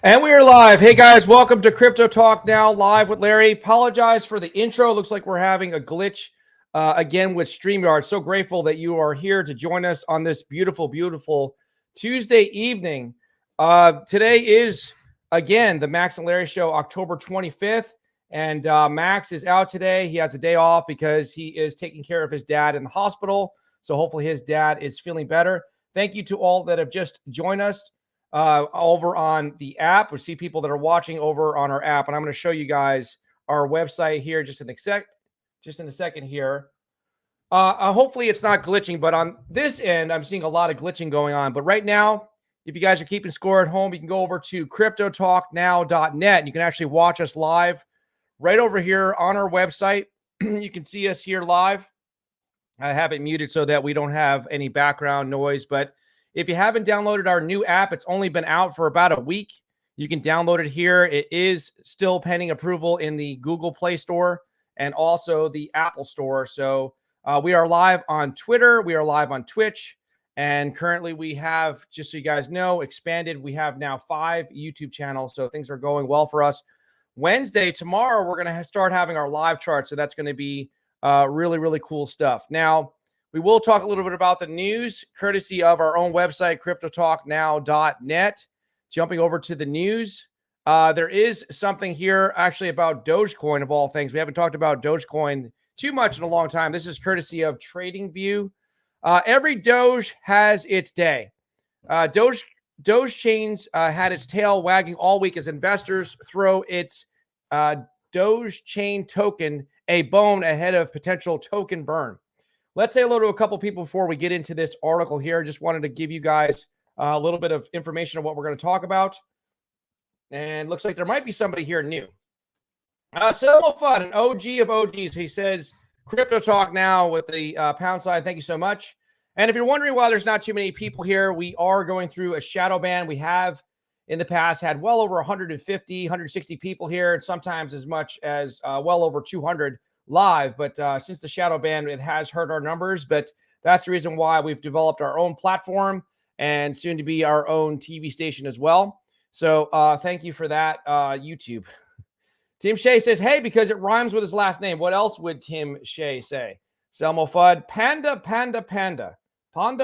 And we are live. Hey guys, welcome to Crypto Talk Now, live with Larry. Apologize for the intro. Looks like we're having a glitch again with StreamYard. So grateful that you are here to join us on this beautiful, beautiful Tuesday evening. Today is, again, the Max and Larry Show, October 25th. And Max is out today. He has a day off because he is taking care of his dad in the hospital. So hopefully his dad is feeling better. Thank you to all that have just joined us over on the app. We see people that are watching over on our app, and I'm going to show you guys our website here just in a second here. Hopefully it's not glitching, but on this end, I'm seeing a lot of glitching going on. But right now, if you guys are keeping score at home, you can go over to cryptotalknow.net, and you can actually watch us live right over here on our website. You can see us here live. I have it muted so that we don't have any background noise, but if you haven't downloaded our new app, it's only been out for about a week. You can download it here. It is still pending approval in the Google Play Store and also the Apple Store. So we are live on Twitter. We are live on Twitch. And currently we have, just so you guys know, expanded. We have now 5 YouTube channels. So things are going well for us. Wednesday, tomorrow, we're going to start having our live chart. So that's going to be really, really cool stuff. Now, we will talk a little bit about the news, courtesy of our own website, cryptotalknow.net. Jumping over to the news, there is something here actually about Dogecoin, of all things. We haven't talked about Dogecoin too much in a long time. This is courtesy of TradingView. Every Doge has its day. Doge Chains had its tail wagging all week as investors throw its Doge Chain token a bone ahead of potential token burn. Let's say hello to a couple people before we get into this article here. Just wanted to give you guys a little bit of information on what we're going to talk about. And looks like there might be somebody here new. Selmo Fun, an OG of OGs. He says, Crypto Talk Now with the pound sign. Thank you so much. And if you're wondering why there's not too many people here, we are going through a shadow ban. We have in the past had well over 150, 160 people here, and sometimes as much as well over 200 live, but since the shadow ban, it has hurt our numbers, but that's the reason why we've developed our own platform and soon to be our own TV station as well. So thank you for that, YouTube. Tim Shea says, hey, because it rhymes with his last name. What else would Tim Shea say? Selmo Fudd, Panda. All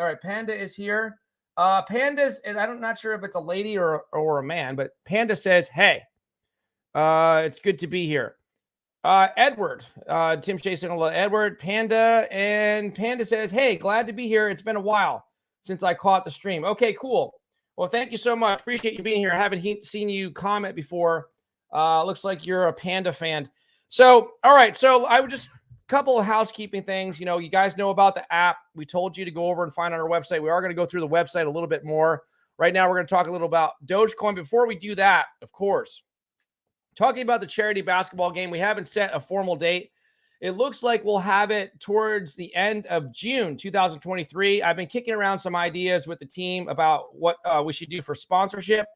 right, Panda is here. Panda's, and I'm not sure if it's a lady or a man, but Panda says, hey, it's good to be here. Edward, Tim Jason, Edward, Panda, and Panda says, hey, glad to be here. It's been a while since I caught the stream. Okay, cool. Well, thank you so much. Appreciate you being here. I haven't seen you comment before. Looks like you're a Panda fan. So, all right. So I would just, a couple of housekeeping things. You know, you guys know about the app. We told you to go over and find on our website. We are going to go through the website a little bit more. Right now, we're going to talk a little about Dogecoin. Before we do that, of course, talking about the charity basketball game, we haven't set a formal date. It looks like we'll have it towards the end of June 2023. I've been kicking around some ideas with the team about what we should do for sponsorship.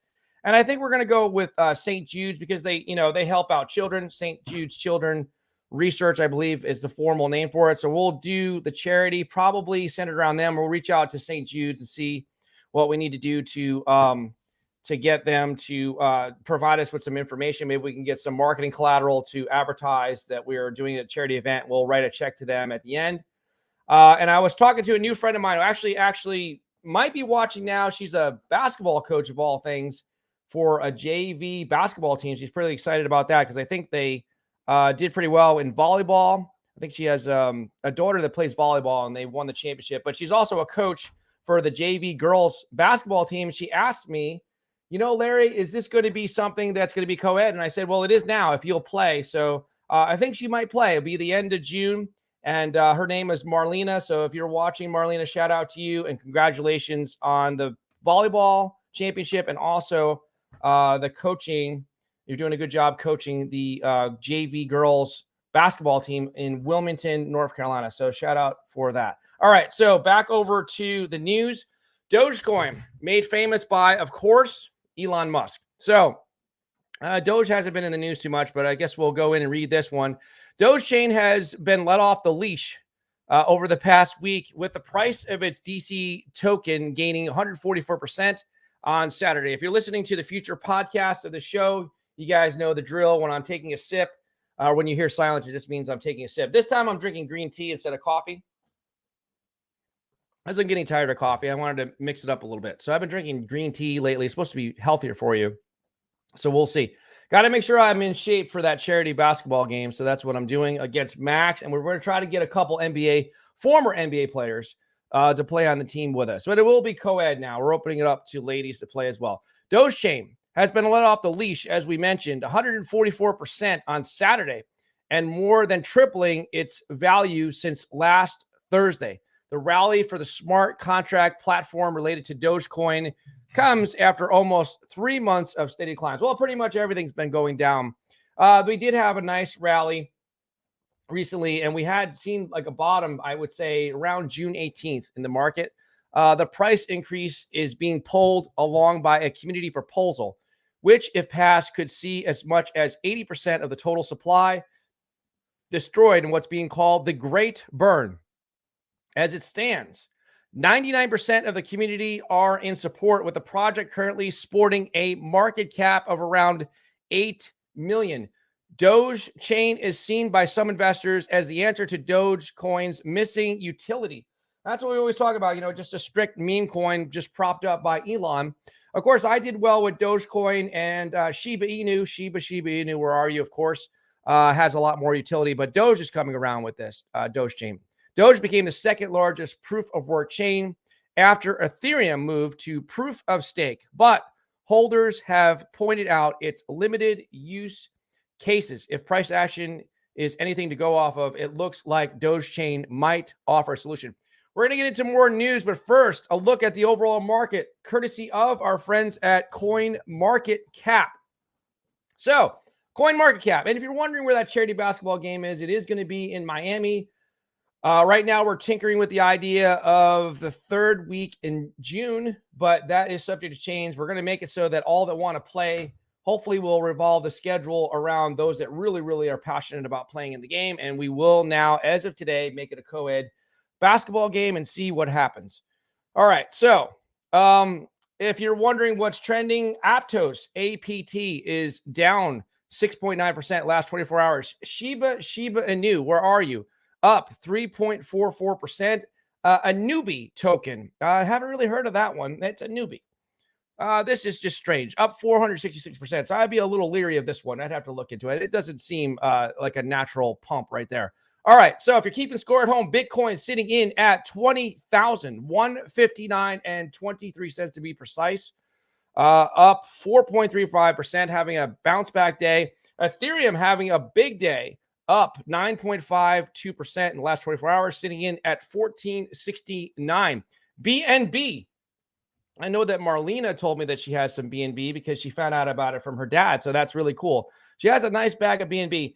And I think we're going to go with St. Jude's because they help out children. St. Jude's Children Research, I believe, is the formal name for it. So we'll do the charity, probably centered around them. We'll reach out to St. Jude's and see what we need to do to get them to provide us with some information. Maybe we can get some marketing collateral to advertise that we are doing a charity event. We'll write a check to them at the end. And I was talking to a new friend of mine who actually might be watching now. She's a basketball coach of all things for a JV basketball team. She's pretty excited about that because I think they did pretty well in volleyball. I think she has a daughter that plays volleyball and they won the championship. But she's also a coach for the JV girls basketball team. She asked me, you know, Larry, is this going to be something that's going to be co-ed? And I said, well, it is now if you'll play. So I think she might play. It'll be the end of June. And her name is Marlena. So if you're watching, Marlena, shout out to you and congratulations on the volleyball championship and also the coaching. You're doing a good job coaching the JV girls basketball team in Wilmington, North Carolina. So shout out for that. All right. So back over to the news. Dogecoin made famous by, of course, Elon Musk. So Doge hasn't been in the news too much, but I guess we'll go in and read this one. Doge Chain has been let off the leash over the past week with the price of its DC token gaining 144% on Saturday. If you're listening to the future podcast of the show, you guys know the drill. When I'm taking a sip, when you hear silence, it just means I'm taking a sip. This time I'm drinking green tea instead of coffee. As I'm getting tired of coffee, I wanted to mix it up a little bit. So I've been drinking green tea lately. It's supposed to be healthier for you. So we'll see. Got to make sure I'm in shape for that charity basketball game. So that's what I'm doing against Max. And we're going to try to get a couple former NBA players to play on the team with us. But it will be co-ed now. We're opening it up to ladies to play as well. Dogechain has been let off the leash, as we mentioned, 144% on Saturday, and more than tripling its value since last Thursday. The rally for the smart contract platform related to Dogecoin comes after almost 3 months of steady climbs. Well, pretty much everything's been going down. We did have a nice rally recently, and we had seen like a bottom, I would say, around June 18th in the market. The price increase is being pulled along by a community proposal, which, if passed, could see as much as 80% of the total supply destroyed in what's being called the Great Burn. As it stands, 99% of the community are in support, with the project currently sporting a market cap of around 8 million. Dogechain is seen by some investors as the answer to Dogecoin's missing utility. That's what we always talk about, just a strict meme coin just propped up by Elon. Of course, I did well with Dogecoin and Shiba Inu. Shiba Inu, where are you? Of course, has a lot more utility, but Doge is coming around with this Dogechain. Doge became the second largest proof of work chain after Ethereum moved to proof of stake, but holders have pointed out its limited use cases. If price action is anything to go off of, it looks like Dogechain might offer a solution. We're going to get into more news, but first, a look at the overall market, courtesy of our friends at CoinMarketCap. So, CoinMarketCap, and if you're wondering where that charity basketball game is, it is going to be in Miami. Right now, we're tinkering with the idea of the third week in June, but that is subject to change. We're going to make it so that all that want to play, hopefully, will revolve the schedule around those that really, really are passionate about playing in the game. And we will now, as of today, make it a co-ed basketball game and see what happens. All right. So if you're wondering what's trending, Aptos, APT, is down 6.9% last 24 hours. Shiba Inu, where are you? Up 3.44%. A newbie token. I haven't really heard of that one. It's a newbie. This is just strange. Up 466%. So I'd be a little leery of this one. I'd have to look into it. It doesn't seem like a natural pump right there. All right. So if you're keeping score at home, Bitcoin sitting in at 20,159 and 23 cents to be precise. Up 4.35%, having a bounce back day. Ethereum having a big day, up 9.52% in the last 24 hours, sitting in at 1469. BNB. I know that Marlena told me that she has some BNB because she found out about it from her dad. So that's really cool. She has a nice bag of BNB,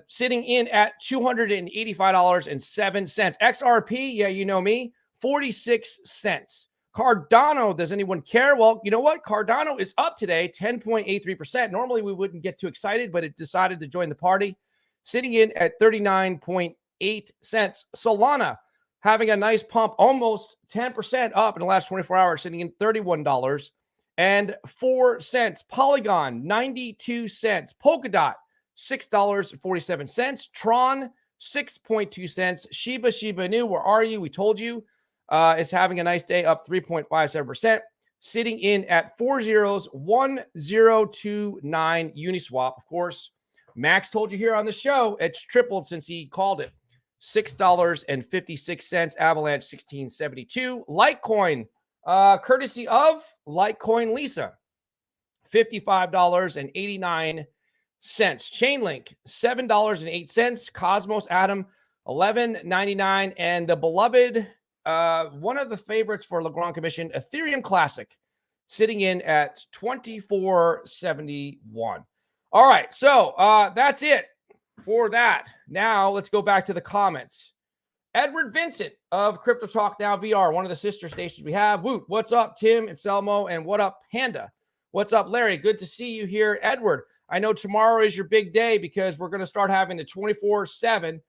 sitting in at $285.07. XRP, yeah, you know me, 46 cents. Cardano, does anyone care? Well, you know what? Cardano is up today, 10.83%. Normally, we wouldn't get too excited, but it decided to join the party, sitting in at 39.8 cents. Solana having a nice pump, almost 10% up in the last 24 hours, sitting in $31.04. Polygon, 92 cents. Polkadot, $6.47. Tron, 6.2 cents. Shiba Inu, where are you? We told you, is having a nice day, up 3.57%, sitting in at 4.1029 Uniswap. Of course, Max told you here on the show, it's tripled since he called it. $6.56. Avalanche, 1672. Litecoin, courtesy of Litecoin Lisa, $55.89. Chainlink, $7.08. Cosmos Atom, $11.99. And the beloved, one of the favorites for Legrand Commission, Ethereum Classic, sitting in at $24.71. All right, so that's it for that. Now let's go back to the comments. Edward Vincent of Crypto Talk Now VR, one of the sister stations we have. Woot, what's up, Tim and Selmo, and what up, Panda? What's up, Larry? Good to see you here. Edward, I know tomorrow is your big day because we're going to start having the 24/7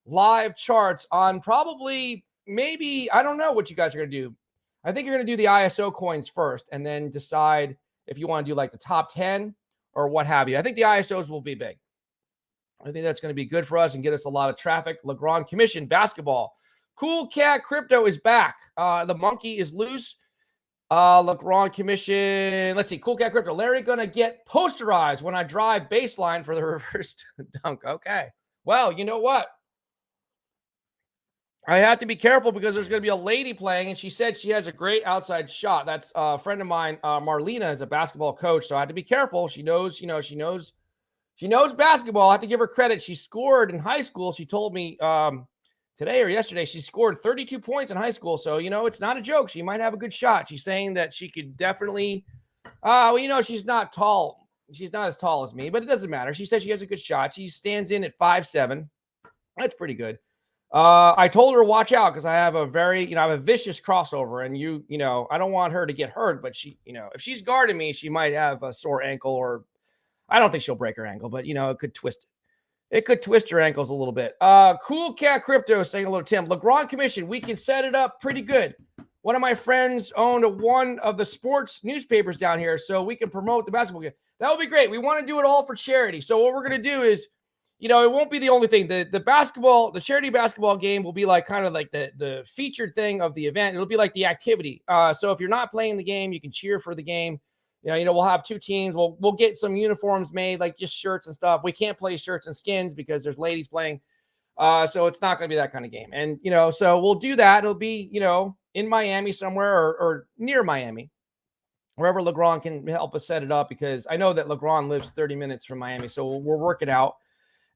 live charts on probably, maybe, I don't know what you guys are going to do. I think you're going to do the ISO coins first and then decide if you want to do like the top 10 or what have you. I think the ISOs will be big. I think that's going to be good for us and get us a lot of traffic. Legrand Commission basketball. Cool Cat Crypto is back. The monkey is loose. Legrand Commission. Let's see. Cool Cat Crypto. Larry going to get posterized when I drive baseline for the reverse dunk. Okay. Well, you know what? I have to be careful because there's going to be a lady playing, and she said she has a great outside shot. That's a friend of mine, Marlena, is a basketball coach, so I have to be careful. She knows, she knows basketball. I have to give her credit. She scored in high school. She told me today or yesterday she scored 32 points in high school. So, it's not a joke. She might have a good shot. She's saying that she could definitely, she's not tall. She's not as tall as me, but it doesn't matter. She said she has a good shot. She stands in at 5'7". That's pretty good. I told her to watch out because I have a I have a vicious crossover, and I don't want her to get hurt, but she, if she's guarding me, she might have a sore ankle, or I don't think she'll break her ankle, but it could twist it. It could twist her ankles a little bit. Cool Cat Crypto saying hello to Tim. Legrand Commission, we can set it up pretty good. One of my friends owned one of the sports newspapers down here, so we can promote the basketball game. That would be great. We want to do it all for charity. So what we're going to do is, it won't be the only thing. The charity basketball game will be like kind of like the featured thing of the event. It'll be like the activity. So if you're not playing the game, you can cheer for the game. We'll have two teams. We'll get some uniforms made, like just shirts and stuff. We can't play shirts and skins because there's ladies playing. So it's not going to be that kind of game. And, so we'll do that. It'll be, in Miami somewhere or near Miami, wherever Legrand can help us set it up, because I know that Legrand lives 30 minutes from Miami. So we'll work it out.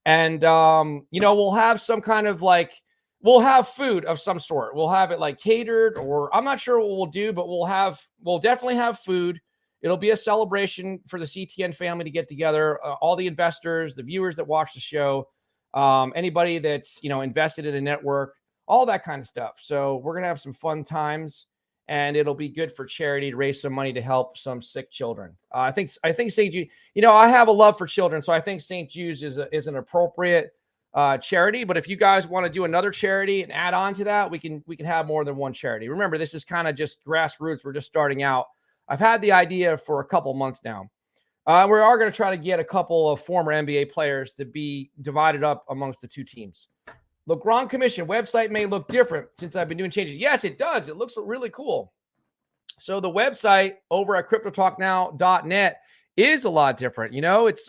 And, we'll have some kind of we'll have food of some sort. We'll have it like catered, or I'm not sure what we'll do, but we'll definitely have food. It'll be a celebration for the CTN family to get together. All the investors, the viewers that watch the show, anybody that's, invested in the network, all that kind of stuff. So we're going to have some fun times, and it'll be good for charity to raise some money to help some sick children. I think St. Jude, I have a love for children, so I think St. Jude's is an appropriate charity. But if you guys want to do another charity and add on to that, we can have more than one charity. Remember, this is kind of just grassroots. We're just starting out. I've had the idea for a couple months now. We are going to try to get a couple of former NBA players to be divided up amongst the two teams. Legrand Commission website may look different since I've been doing changes. Yes, it does. It looks really cool. So the website over at cryptotalknow.net is a lot different. It's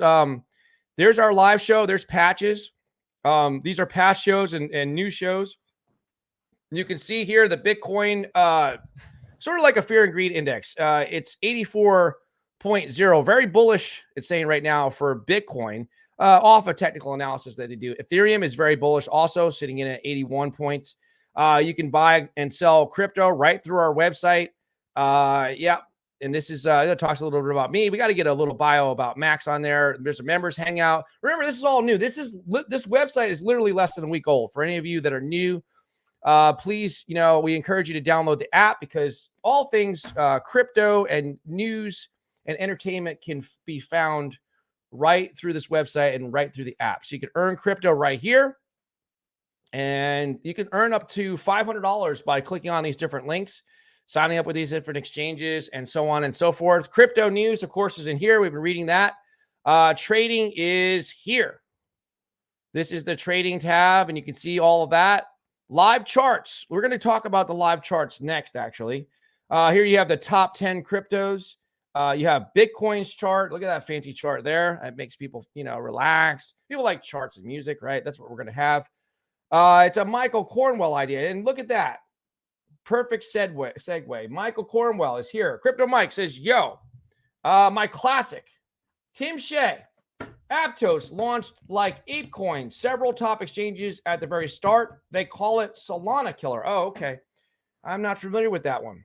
there's our live show. There's patches. These are past shows and new shows. You can see here the Bitcoin, sort of like a fear and greed index. It's 84.0, very bullish. It's saying right now for Bitcoin. Off a technical analysis that they do. Ethereum is very bullish, also sitting in at 81 points. You can buy and sell crypto right through our website. Yeah. And this is, it talks a little bit about me. We got to get a little bio about Max on there. There's a members hangout. Remember, this is all new. This website is literally less than a week old. For any of you that are new, please, we encourage you to download the app, because all things crypto and news and entertainment can be found right through this website and right through the app. So you can earn crypto right here, and you can earn up to $500 by clicking on these different links, signing up with these different exchanges, and so on and so forth. Crypto news, of course, is in here. We've been reading that. Trading is here. This is the trading tab, and you can see all of that. Live charts. We're going to talk about the live charts next, actually. Here you have the top 10 cryptos. You have Bitcoin's chart. Look at that fancy chart there. It makes people, relax. People like charts and music, right? That's what we're going to have. It's a Michael Cornwell idea. And look at that. Perfect segue. Michael Cornwell is here. Crypto Mike says, yo, my classic. Tim Shea. Aptos launched like ApeCoin, several top exchanges at the very start. They call it Solana Killer. Oh, okay. I'm not familiar with that one.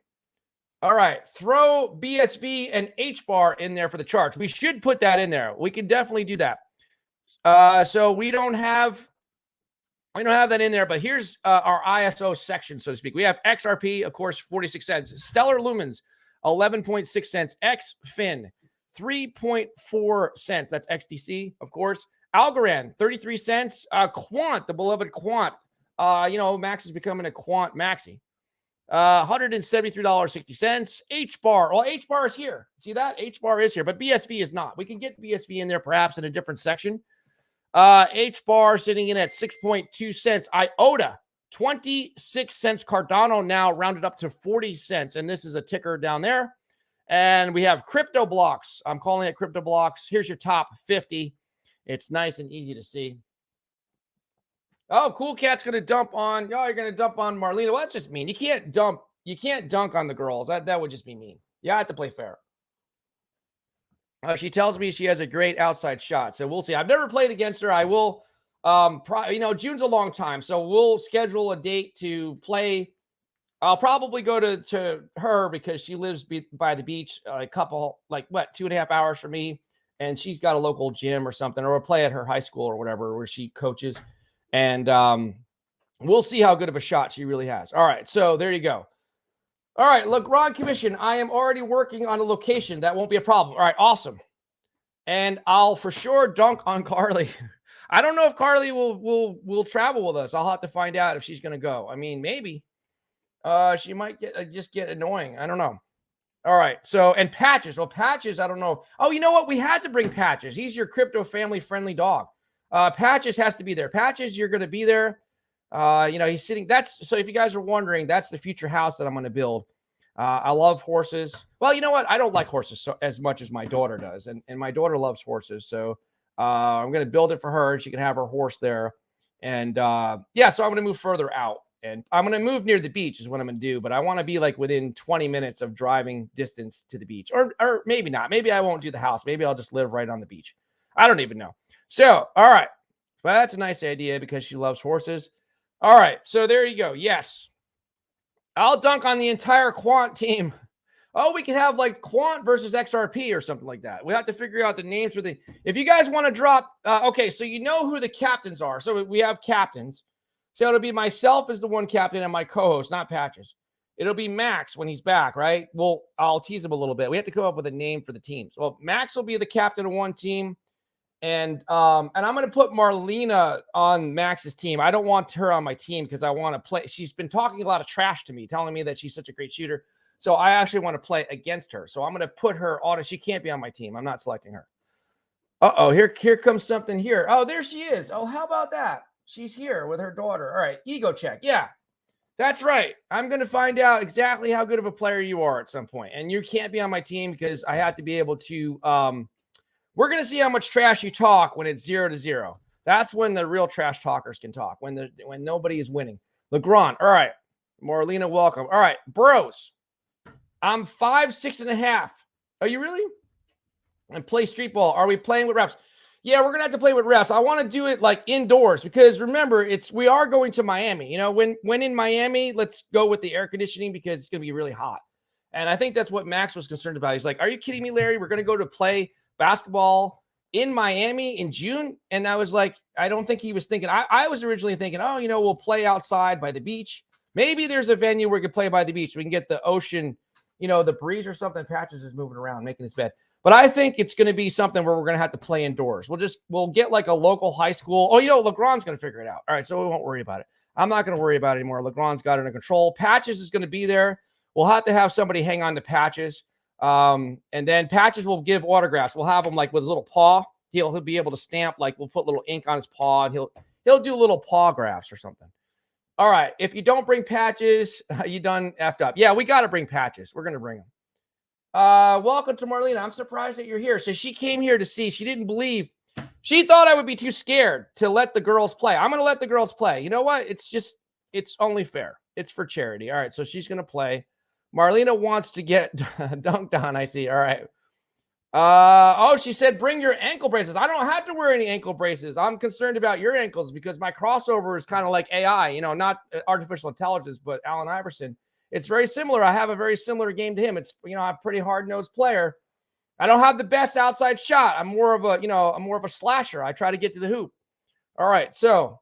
All right, throw BSV and HBAR in there for the charts. We should put that in there. We can definitely do that. So we don't have that in there, but here's our ISO section, so to speak. We have XRP, of course, 46 cents. Stellar Lumens, 11.6 cents. XFIN, 3.4 cents. That's XDC, of course. Algorand, 33 cents. Quant, the beloved Quant. Max is becoming a Quant Maxi. $173.60. H-bar. Well, H-bar is here. See that? H-bar is here, but BSV is not. We can get BSV in there perhaps in a different section. H-bar sitting in at 6.2 cents. IOTA, 26 cents. Cardano now rounded up to 40 cents. And this is a ticker down there. And we have crypto blocks. I'm calling it crypto blocks. Here's your top 50. It's nice and easy to see. Oh, Cool Cat's going to dump on. Oh, you're going to dump on Marlena. Well, that's just mean. You can't dunk on the girls. That would just be mean. You have to play fair. She tells me she has a great outside shot. So we'll see. I've never played against her. I will. June's a long time. So we'll schedule a date to play. I'll probably go to her because she lives by the beach, a couple, 2.5 hours from me. And she's got a local gym or something, or we'll play at her high school or whatever, where she coaches. And we'll see how good of a shot she really has. All right. So there you go. All right. Look, Ron Commission, I am already working on a location. That won't be a problem. All right. Awesome. And I'll for sure dunk on Carly. I don't know if Carly will travel with us. I'll have to find out if she's going to go. I mean, maybe. She might just get annoying. I don't know. All right. So, and Patches. Well, Patches, I don't know. Oh, you know what? We had to bring Patches. He's your crypto family friendly dog. Patches has to be there. Patches, you're going to be there. He's sitting. So if you guys are wondering, that's the future house that I'm going to build. I love horses. Well, you know what? I don't like horses as much as my daughter does. And my daughter loves horses. So I'm going to build it for her. She can have her horse there. And so I'm going to move further out. And I'm going to move near the beach is what I'm going to do. But I want to be within 20 minutes of driving distance to the beach. Or maybe not. Maybe I won't do the house. Maybe I'll just live right on the beach. I don't even know. So, all right. Well, that's a nice idea because she loves horses. All right. So there you go. Yes. I'll dunk on the entire Quant team. Oh, we can have Quant versus XRP or something like that. We have to figure out the names for if you guys want to drop, okay, so you know who the captains are. So we have captains. So it'll be myself as the one captain and my co-host, not Patches. It'll be Max when he's back, right? Well, I'll tease him a little bit. We have to come up with a name for the teams. Well, Max will be the captain of one team. And I'm going to put Marlena on Max's team. I don't want her on my team because I want to play. She's been talking a lot of trash to me, telling me that she's such a great shooter. So I actually want to play against her. So I'm going to put her on. She can't be on my team. I'm not selecting her. Uh-oh, here comes something here. Oh, there she is. Oh, how about that? She's here with her daughter. All right, ego check. Yeah, that's right. I'm going to find out exactly how good of a player you are at some point. And you can't be on my team because I have to be able to we're going to see how much trash you talk when it's 0-0. That's when the real trash talkers can talk, when nobody is winning. Legrand. All right. Marlena, welcome. All right. Bros. I'm 5'6.5". Are you really? And play street ball. Are we playing with refs? Yeah, we're going to have to play with refs. I want to do it indoors because remember, we are going to Miami. When in Miami, let's go with the air conditioning because it's going to be really hot. And I think that's what Max was concerned about. He's like, are you kidding me, Larry? We're going to go to play basketball in Miami in June. And I was like, I don't think he was thinking. I was originally thinking, we'll play outside by the beach. Maybe there's a venue where we could play by the beach. We can get the ocean, the breeze or something. Patches is moving around, making his bed. But I think it's going to be something where we're going to have to play indoors. We'll get a local high school. Oh, Legrand's going to figure it out. All right, so we won't worry about it. I'm not going to worry about it anymore. Legrand's got it under control. Patches is going to be there. We'll have to have somebody hang on to Patches. And then Patches will give autographs. We'll have him with his little paw. He'll be able to stamp, we'll put little ink on his paw and he'll do little paw graphs or something. All right. If you don't bring Patches, you done effed up. Yeah, we got to bring Patches. We're going to bring him. Welcome to Marlena. I'm surprised that you're here. So she came here to see. She didn't believe. She thought I would be too scared to let the girls play. I'm going to let the girls play. You know what? It's only fair. It's for charity. All right. So she's going to play. Marlena wants to get dunked on. I see. All right. She said, bring your ankle braces. I don't have to wear any ankle braces. I'm concerned about your ankles because my crossover is kind of like AI, not artificial intelligence, but Allen Iverson. It's very similar. I have a very similar game to him. It's, I'm a pretty hard-nosed player. I don't have the best outside shot. I'm more of a slasher. I try to get to the hoop. All right. So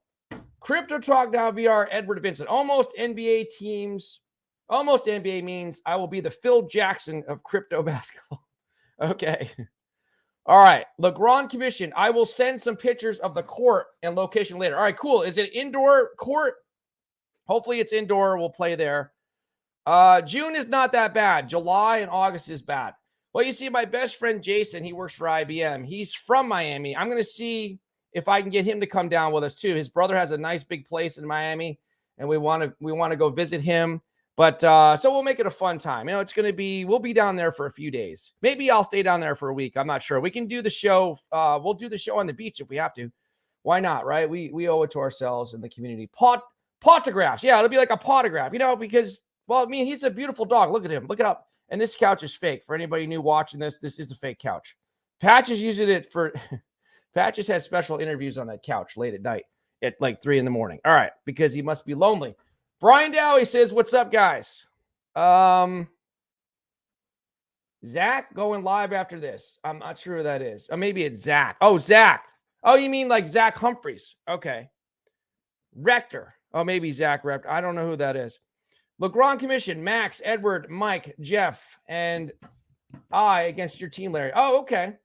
Crypto Talk Now VR, Edward Vincent. Almost NBA teams. Almost NBA means I will be the Phil Jackson of crypto basketball. Okay. All right. Legrand Commission. I will send some pictures of the court and location later. All right, cool. Is it indoor court? Hopefully it's indoor. We'll play there. June is not that bad. July and August is bad. Well, you see, my best friend Jason, he works for IBM. He's from Miami. I'm going to see if I can get him to come down with us too. His brother has a nice big place in Miami, and we want to go visit him. But so we'll make it a fun time. You know, it's going to be, we'll be down there for a few days. Maybe I'll stay down there for a week. I'm not sure. We can do the show. We'll do the show on the beach if we have to. Why not, right? We owe it to ourselves and the community. Potographs. Yeah, it'll be like a potograph, you know, because, well, I mean, he's a beautiful dog. Look at him. Look it up. And this couch is fake. For anybody new watching this, this is a fake couch. Patches using it for, Patches has special interviews on that couch late at night at like 3 a.m. All right, because he must be lonely. Brian Dowie says, what's up, guys? Zach going live after this. I'm not sure who that is. Or maybe it's Zach. Oh, Zach. Oh, you mean like Zach Humphreys. Okay. Rector. Oh, maybe Zach Rector. I don't know who that is. LeGrand Commission, Max, Edward, Mike, Jeff, and I against your team, Larry. Oh, okay.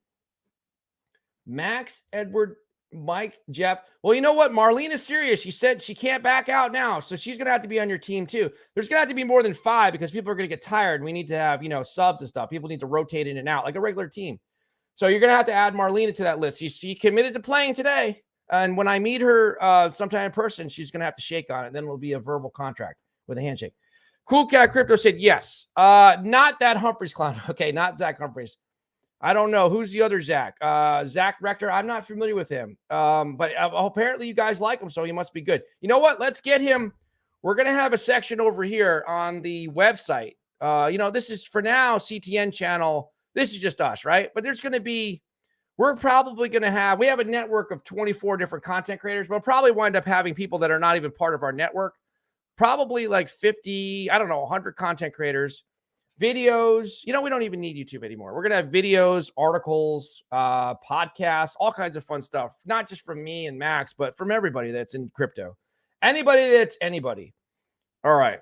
Max, Edward, Mike, Jeff. Well, you know what? Marlene is serious. She said she can't back out now, so she's going to have to be on your team too. There's going to have to be more than 5 because people are going to get tired. And we need to have, you know, subs and stuff. People need to rotate in and out like a regular team. So you're going to have to add Marlene to that list. She committed to playing today. And when I meet her sometime in person, she's going to have to shake on it. Then it'll be a verbal contract with a handshake. Cool Cat Crypto said yes. Not that Humphreys clown. Okay, not Zach Humphreys. I don't know. Who's the other Zach? Zach Rector. I'm not familiar with him. But apparently you guys like him, so he must be good. You know what? Let's get him. We're going to have a section over here on the website. You know, this is for now CTN channel. This is just us, right? But there's going to be, we're probably going to have, we have a network of 24 different content creators. We'll probably wind up having people that are not even part of our network. Probably like 50, I don't know, 100 content creators. Videos, you know, we don't even need YouTube anymore. We're going to have videos, articles, podcasts, all kinds of fun stuff, not just from me and Max, but from everybody that's in crypto. Anybody that's anybody. All right.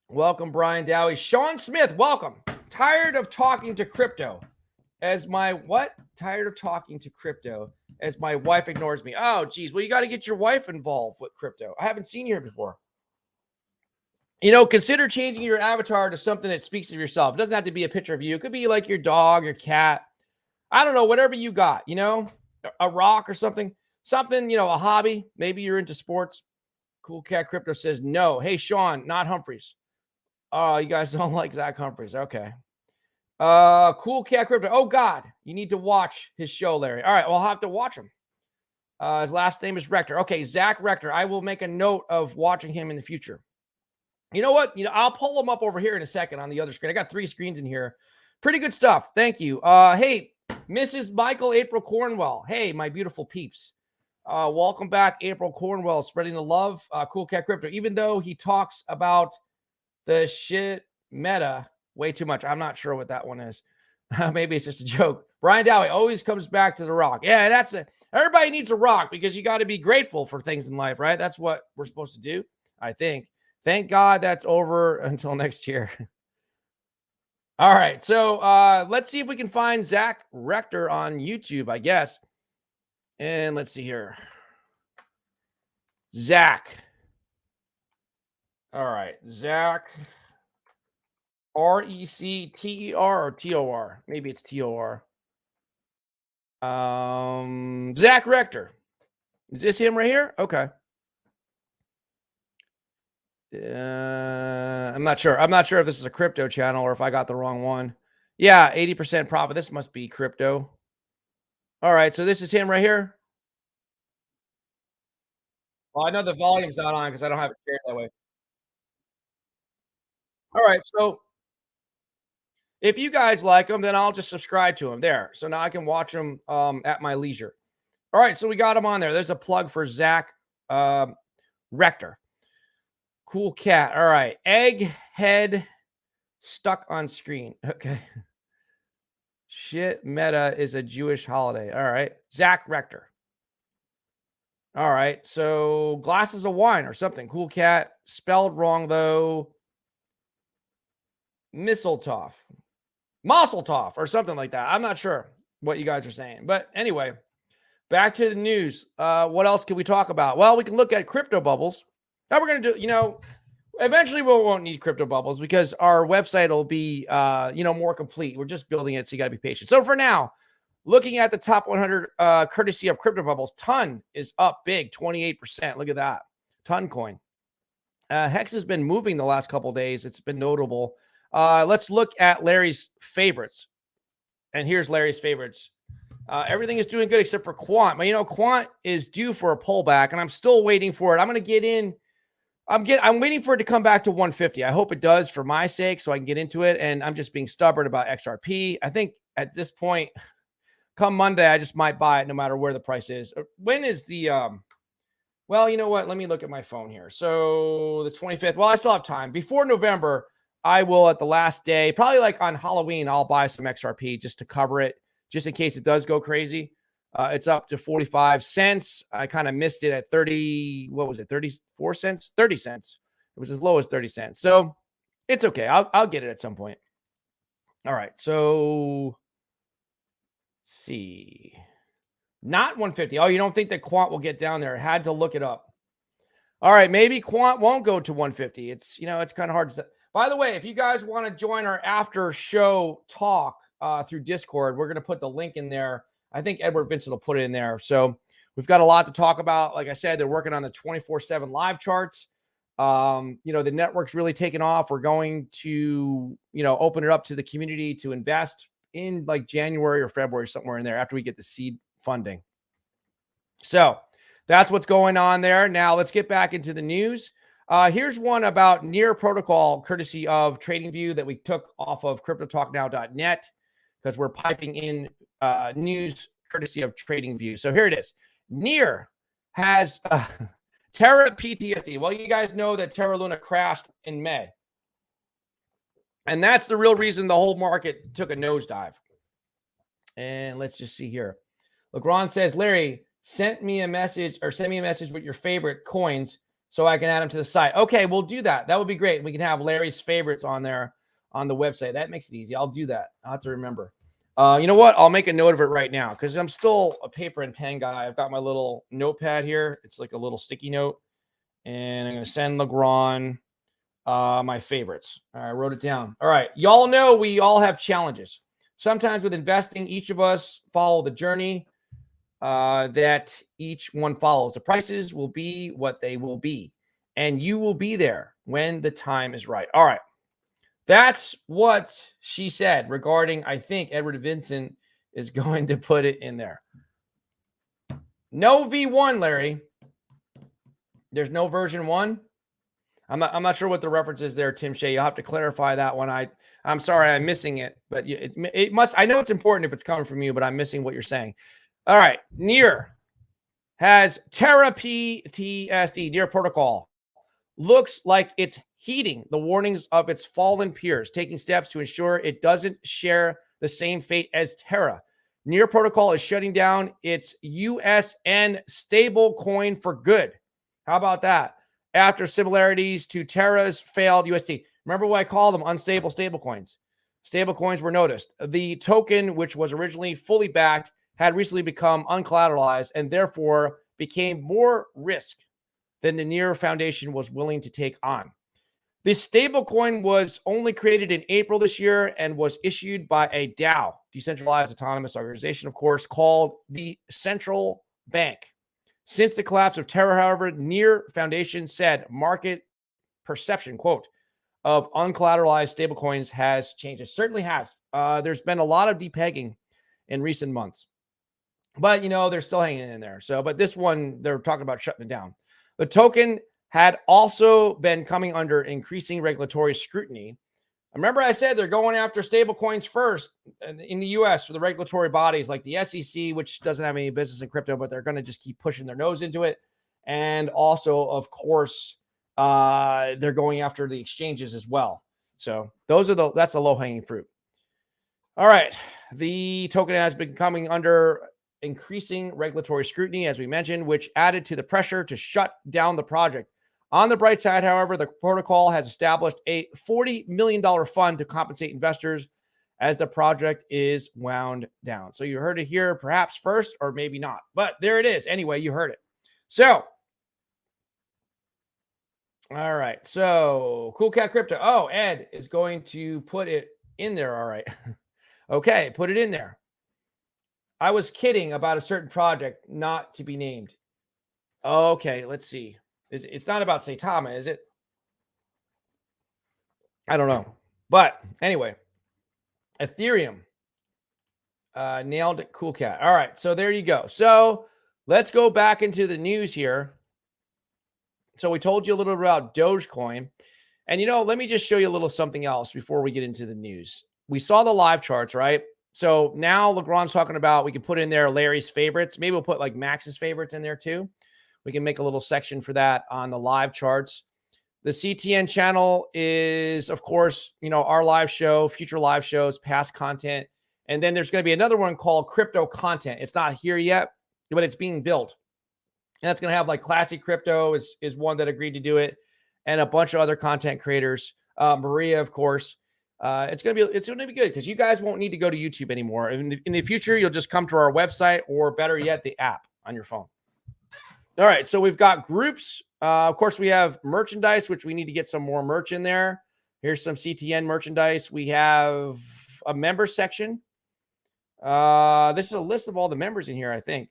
Welcome, Brian Dowie. Sean Smith, welcome. Tired of talking to crypto as my what? Tired of talking to crypto as my wife ignores me. Oh, geez. Well, you got to get your wife involved with crypto. I haven't seen you here before. You know, consider changing your avatar to something that speaks of yourself. It doesn't have to be a picture of you. It could be like your dog, your cat. I don't know, whatever you got, you know, a rock or something, you know, a hobby. Maybe you're into sports. Cool Cat Crypto says no. Hey, Sean, not Humphreys. Oh, you guys don't like Zach Humphreys. Okay. Cool Cat Crypto. Oh, God, you need to watch his show, Larry. All right, well, I'll have to watch him. His last name is Rector. Okay, Zach Rector. I will make a note of watching him in the future. You know what? You know, I'll pull them up over here in a second on the other screen. I got 3 screens in here. Pretty good stuff. Thank you. Hey, Mrs. Michael April Cornwell. Hey, my beautiful peeps. Welcome back, April Cornwell, spreading the love. Cool Cat Crypto. Even though he talks about the shit meta way too much. I'm not sure what that one is. Maybe it's just a joke. Brian Dowie always comes back to the rock. Yeah, that's it. Everybody needs a rock because you got to be grateful for things in life, right? That's what we're supposed to do, I think. Thank God that's over until next year. All right. So let's see if we can find Zach Rector on YouTube, I guess. And let's see here. Zach. All right. Zach. R-E-C-T-E-R or T-O-R? Maybe it's T-O-R. Zach Rector. Is this him right here? Okay. I'm not sure. I'm not sure if this is a crypto channel or if I got the wrong one. Yeah, 80% profit. This must be crypto. All right, so this is him right here. Well, I know the volume's not on because I don't have it shared that way. All right, so if you guys like him, then I'll just subscribe to him there. So now I can watch him at my leisure. All right, so we got him on there. There's a plug for Zach Rector. Cool cat. All right. Egghead stuck on screen. Okay. Shit meta is a Jewish holiday. All right. Zach Rector. All right. So glasses of wine or something. Cool cat. Spelled wrong, though. Mistletoe. Mosseltoff or something like that. I'm not sure what you guys are saying. But anyway, back to the news. What else can we talk about? Well, we can look at crypto bubbles. Now we're going to do, you know, Eventually, we won't need crypto bubbles because our website will be, more complete. We're just building it, so you got to be patient. So for now, looking at the top 100, courtesy of crypto bubbles, Ton is up big, 28%. Look at that, Ton coin. Hex has been moving the last couple days. It's been notable. Let's look at Larry's favorites, and here's Larry's favorites. Everything is doing good except for Quant. But Quant is due for a pullback, and I'm still waiting for it. I'm going to get in. I'm waiting for it to come back to 150. I hope it does for my sake so I can get into it. And I'm just being stubborn about XRP. I think at this point, come Monday, I just might buy it no matter where the price is. When is the, well, you know what? Let me look at my phone here. So the 25th, well, I still have time. Before November, I will at the last day, probably like on Halloween, I'll buy some XRP just to cover it, just in case it does go crazy. It's up to 45 cents. I kind of missed it at 30. What was it? 34 cents, 30 cents. It was as low as 30 cents. So it's okay. I'll get it at some point. All right. So let's see. Not 150. Oh, you don't think that Quant will get down there? I had to look it up. All right. Maybe Quant won't go to 150. It's kind of hard to say. By the way, if you guys want to join our after show talk through Discord, we're going to put the link in there. I think Edward Vincent will put it in there. So we've got a lot to talk about. Like I said, they're working on the 24/7 live charts. The network's really taken off. We're going to, open it up to the community to invest in like January or February, somewhere in there after we get the seed funding. So that's what's going on there. Now let's get back into the news. Here's one about Near Protocol, courtesy of TradingView, that we took off of CryptoTalkNow.net because we're piping in news courtesy of TradingView. So here it is. Near has Terra PTSD. Well, you guys know that Terra Luna crashed in May. And that's the real reason the whole market took a nosedive. And let's just see here. Legrand says, Larry, send me a message with your favorite coins so I can add them to the site. Okay, we'll do that. That would be great. We can have Larry's favorites on there on the website. That makes it easy. I'll do that. I'll have to remember. You know what? I'll make a note of it right now because I'm still a paper and pen guy. I've got my little notepad here. It's like a little sticky note. And I'm going to send Legrand my favorites. All right, I wrote it down. All right. Y'all know we all have challenges. Sometimes with investing, each of us follow the journey that each one follows. The prices will be what they will be. And you will be there when the time is right. All right. That's what she said regarding, I think Edward Vincent is going to put it in there. No V1, Larry. There's no version 1. I'm not sure what the reference is there, Tim Shea. You'll have to clarify that one. I'm sorry, I'm missing it, but it must. I know it's important if it's coming from you, but I'm missing what you're saying. All right, Near has Terra PTSD, Near Protocol. Looks like it's heeding the warnings of its fallen peers, taking steps to ensure it doesn't share the same fate as Terra. Near Protocol is shutting down its USN stable coin for good. How about that? After similarities to Terra's failed USD. Remember what I call them? Unstable stablecoins. Stablecoins were noticed. The token, which was originally fully backed, had recently become uncollateralized and therefore became more risk than the Near Foundation was willing to take on. This stablecoin was only created in April this year and was issued by a DAO, decentralized autonomous organization, of course, called the Central Bank. Since the collapse of Terra, however, Near Foundation said market perception, quote, of uncollateralized stablecoins has changed. It certainly has. There's been a lot of depegging in recent months. But, they're still hanging in there. So, but this one, they're talking about shutting it down. The token had also been coming under increasing regulatory scrutiny. Remember I said they're going after stablecoins first in the U.S. for the regulatory bodies like the SEC, which doesn't have any business in crypto, but they're going to just keep pushing their nose into it. And also, of course, they're going after the exchanges as well. So that's a low-hanging fruit. All right. The token has been coming under increasing regulatory scrutiny, as we mentioned, which added to the pressure to shut down the project. On the bright side, however, the protocol has established a $40 million fund to compensate investors as the project is wound down. So you heard it here, perhaps first, or maybe not. But there it is. Anyway, you heard it. So All right. So Cool Cat Crypto. Oh, Ed is going to put it in there. All right. Okay, put it in there. I was kidding about a certain project not to be named. Okay, let's see. It's not about Saitama, is it? I don't know. But anyway, Ethereum nailed it. Cool Cat. All right, so there you go. So let's go back into the news here. So we told you a little bit about Dogecoin. And, let me just show you a little something else before we get into the news. We saw the live charts, right? So now Legrand's talking about we can put in there Larry's favorites. Maybe we'll put like Max's favorites in there too. We can make a little section for that on the live charts. The CTN channel is, of course, our live show, future live shows, past content. And then there's going to be another one called crypto content. It's not here yet, but it's being built. And that's going to have like Classic Crypto is one that agreed to do it, and a bunch of other content creators. Maria, of course. It's going to be good because you guys won't need to go to YouTube anymore. In the future, you'll just come to our website, or better yet, the app on your phone. All right, so we've got groups. Of course, we have merchandise, which we need to get some more merch in there. Here's some CTN merchandise. We have a member section. This is a list of all the members in here, I think.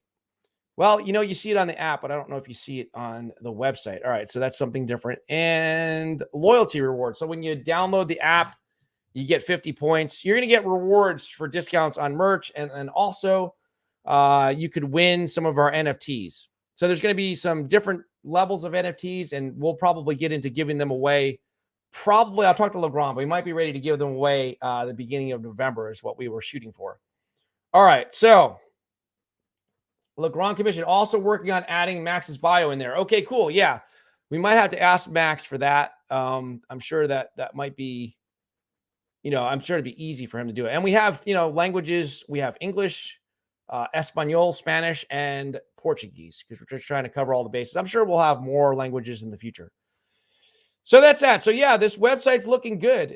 Well, you see it on the app, but I don't know if you see it on the website. All right, so that's something different. And loyalty rewards. So when you download the app, you get 50 points. You're going to get rewards for discounts on merch, and also you could win some of our NFTs. So there's going to be some different levels of NFTs, and we'll probably get into giving them away. Probably, I'll talk to Legrand, but we might be ready to give them away the beginning of November is what we were shooting for. All right, so Legrand Commission also working on adding Max's bio in there. Okay, cool. Yeah, we might have to ask Max for that. I'm sure that might be, I'm sure it'd be easy for him to do it. And we have, languages. We have English, Espanol, Spanish, and Portuguese, because we're just trying to cover all the bases. I'm sure we'll have more languages in the future. So that's that. So yeah, this website's looking good.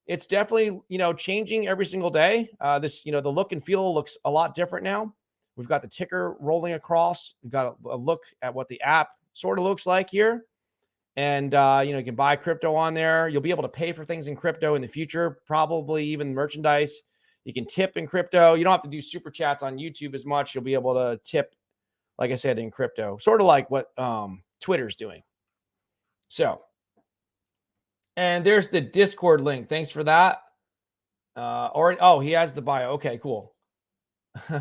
It's definitely, changing every single day. The look and feel looks a lot different now. We've got the ticker rolling across. We've got a look at what the app sort of looks like here. And, you can buy crypto on there. You'll be able to pay for things in crypto in the future, probably even merchandise. You can tip in crypto. You don't have to do super chats on YouTube as much. You'll be able to tip, like I said, in crypto, sort of like what Twitter's doing. So, and there's the Discord link. Thanks for that. He has the bio. Okay, cool.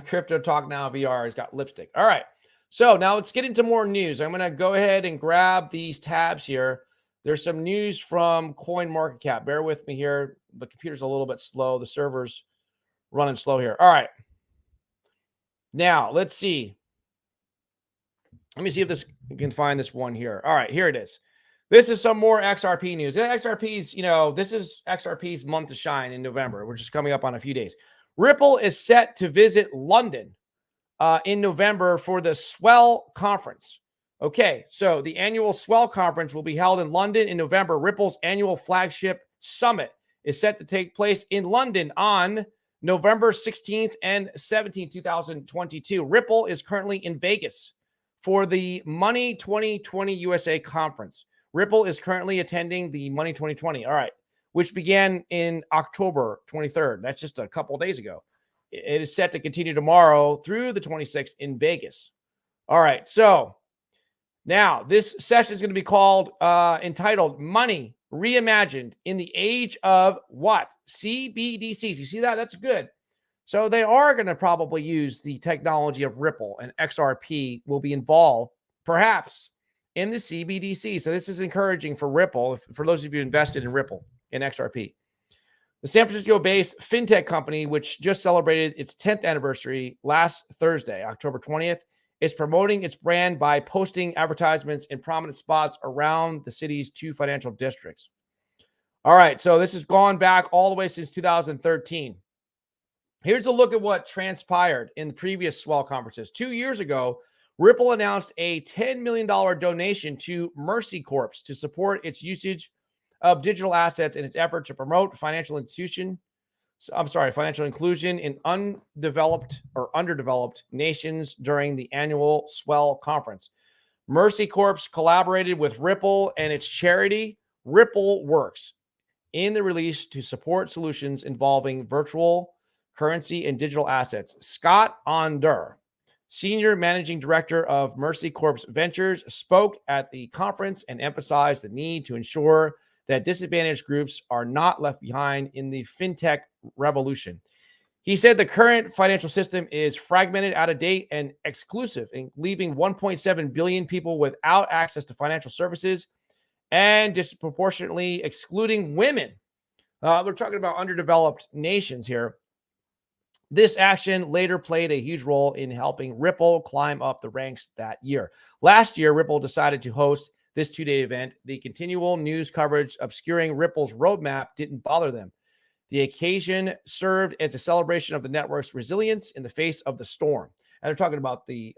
Crypto Talk Now VR has got lipstick. All right. So now let's get into more news. I'm going to go ahead and grab these tabs here. There's some news from CoinMarketCap. Bear with me here. The computer's a little bit slow. The server's running slow here. All right. Now let's see. Let me see if you can find this one here. All right, here it is. This is some more XRP news. XRP's, this is XRP's month to shine in November. We're just coming up on a few days. Ripple is set to visit London in November for the Swell Conference. Okay, so the annual Swell Conference will be held in London in November. Ripple's annual flagship summit is set to take place in London on November 16th and 17th, 2022. Ripple is currently in Vegas for the Money 2020 USA Conference. Ripple is currently attending the Money 2020. All right, which began in October 23rd. That's just a couple of days ago. It is set to continue tomorrow through the 26th in Vegas. All right, so now this session is going to be called, entitled Money Reimagined in the Age of what? CBDCs. You see that? That's good. So they are going to probably use the technology of Ripple, and XRP will be involved, perhaps, in the CBDC. So this is encouraging for Ripple, for those of you invested in Ripple, in XRP. The San Francisco-based fintech company, which just celebrated its 10th anniversary last Thursday, October 20th, is promoting its brand by posting advertisements in prominent spots around the city's two financial districts. All right, so this has gone back all the way since 2013. Here's a look at what transpired in the previous Swell conferences. 2 years ago, Ripple announced a $10 million donation to Mercy Corps to support its usage of digital assets in its effort to promote financial inclusion in undeveloped or underdeveloped nations during the annual Swell conference. Mercy Corps collaborated with Ripple and its charity, Ripple Works, in the release to support solutions involving virtual currency and digital assets. Scott Onder, Senior Managing Director of Mercy Corps Ventures, spoke at the conference and emphasized the need to ensure that disadvantaged groups are not left behind in the fintech revolution. He said the current financial system is fragmented, out of date, and exclusive, leaving 1.7 billion people without access to financial services and disproportionately excluding women. We're talking about underdeveloped nations here. This action later played a huge role in helping Ripple climb up the ranks that year. Last year, Ripple decided to host this two-day event. The continual news coverage obscuring Ripple's roadmap didn't bother them. The occasion served as a celebration of the network's resilience in the face of the storm. And they're talking about the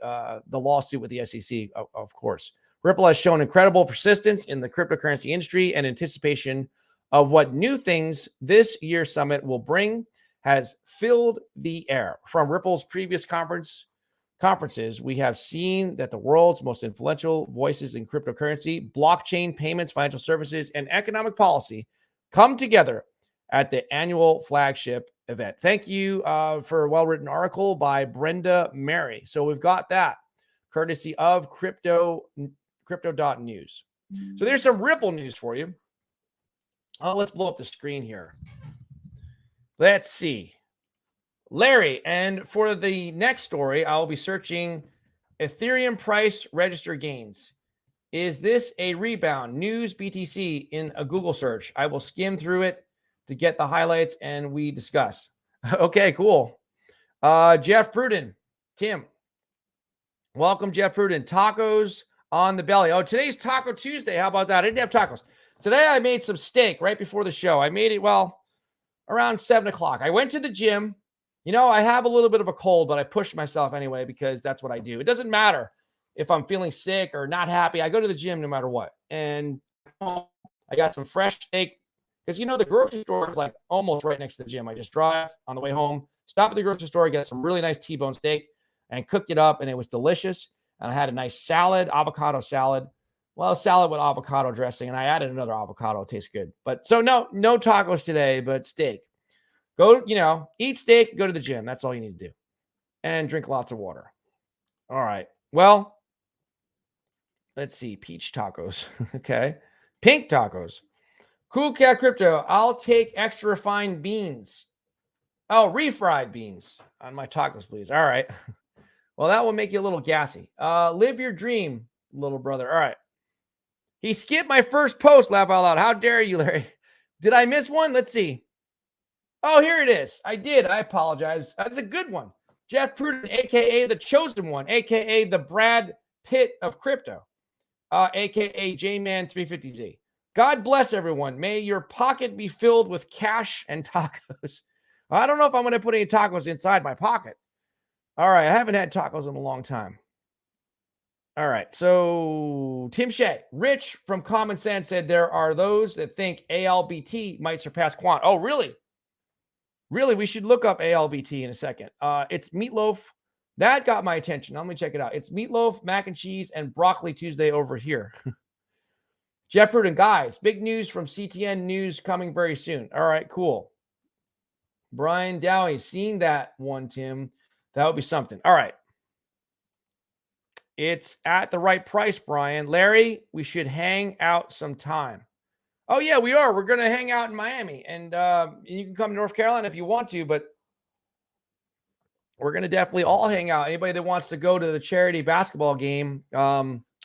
lawsuit with the SEC, of course. Ripple has shown incredible persistence in the cryptocurrency industry, and anticipation of what new things this year's summit will bring has filled the air. From Ripple's previous conferences, we have seen that the world's most influential voices in cryptocurrency, blockchain, payments, financial services, and economic policy come together at the annual flagship event. Thank you for a well-written article by Brenda Mary. So we've got that courtesy of crypto.news. So there's some Ripple news for you. Let's blow up the screen here. Let's see. Larry, and for the next story, I will be searching Ethereum price register gains. Is this a rebound? News BTC in a Google search. I will skim through it to get the highlights and we discuss. Okay, cool. Jeff Pruden, Tim. Welcome, Jeff Pruden. Tacos on the belly. Oh, today's Taco Tuesday. How about that? I didn't have tacos. Today I made some steak right before the show. I made it, around 7 o'clock. I went to the gym. You know, I have a little bit of a cold, but I push myself anyway because that's what I do. It doesn't matter if I'm feeling sick or not happy. I go to the gym no matter what. And I got some fresh steak because, the grocery store is like almost right next to the gym. I just drive on the way home, stop at the grocery store, get some really nice T-bone steak and cooked it up, and it was delicious. And I had a nice salad, avocado salad. Well, salad with avocado dressing, and I added another avocado. It tastes good. But so no tacos today, but steak. Go, eat steak, go to the gym. That's all you need to do. And drink lots of water. All right. Well, let's see. Peach tacos. Okay. Pink tacos. Cool Cat Crypto. I'll take extra refined beans. Oh, refried beans on my tacos, please. All right. Well, that will make you a little gassy. Live your dream, little brother. All right. He skipped my first post, laugh out loud. How dare you, Larry? Did I miss one? Let's see. Oh, here it is. I did. I apologize. That's a good one. Jeff Pruden, a.k.a. the chosen one, a.k.a. the Brad Pitt of crypto, a.k.a. J-Man350Z. God bless everyone. May your pocket be filled with cash and tacos. I don't know if I'm going to put any tacos inside my pocket. All right. I haven't had tacos in a long time. All right. So Tim Shea, Rich from Common Sense said there are those that think ALBT might surpass Quant. Oh, really? Really? We should look up ALBT in a second. It's Meatloaf. That got my attention. Let me check it out. It's Meatloaf, Mac and Cheese, and Broccoli Tuesday over here. Jeff Pruden, guys, big news from CTN News coming very soon. All right, cool. Brian Dowie, seen that one, Tim. That would be something. All right. It's at the right price, Brian. Larry, we should hang out sometime. Oh, yeah, we are. We're going to hang out in Miami. And you can come to North Carolina if you want to, but we're going to definitely all hang out. Anybody that wants to go to the charity basketball game,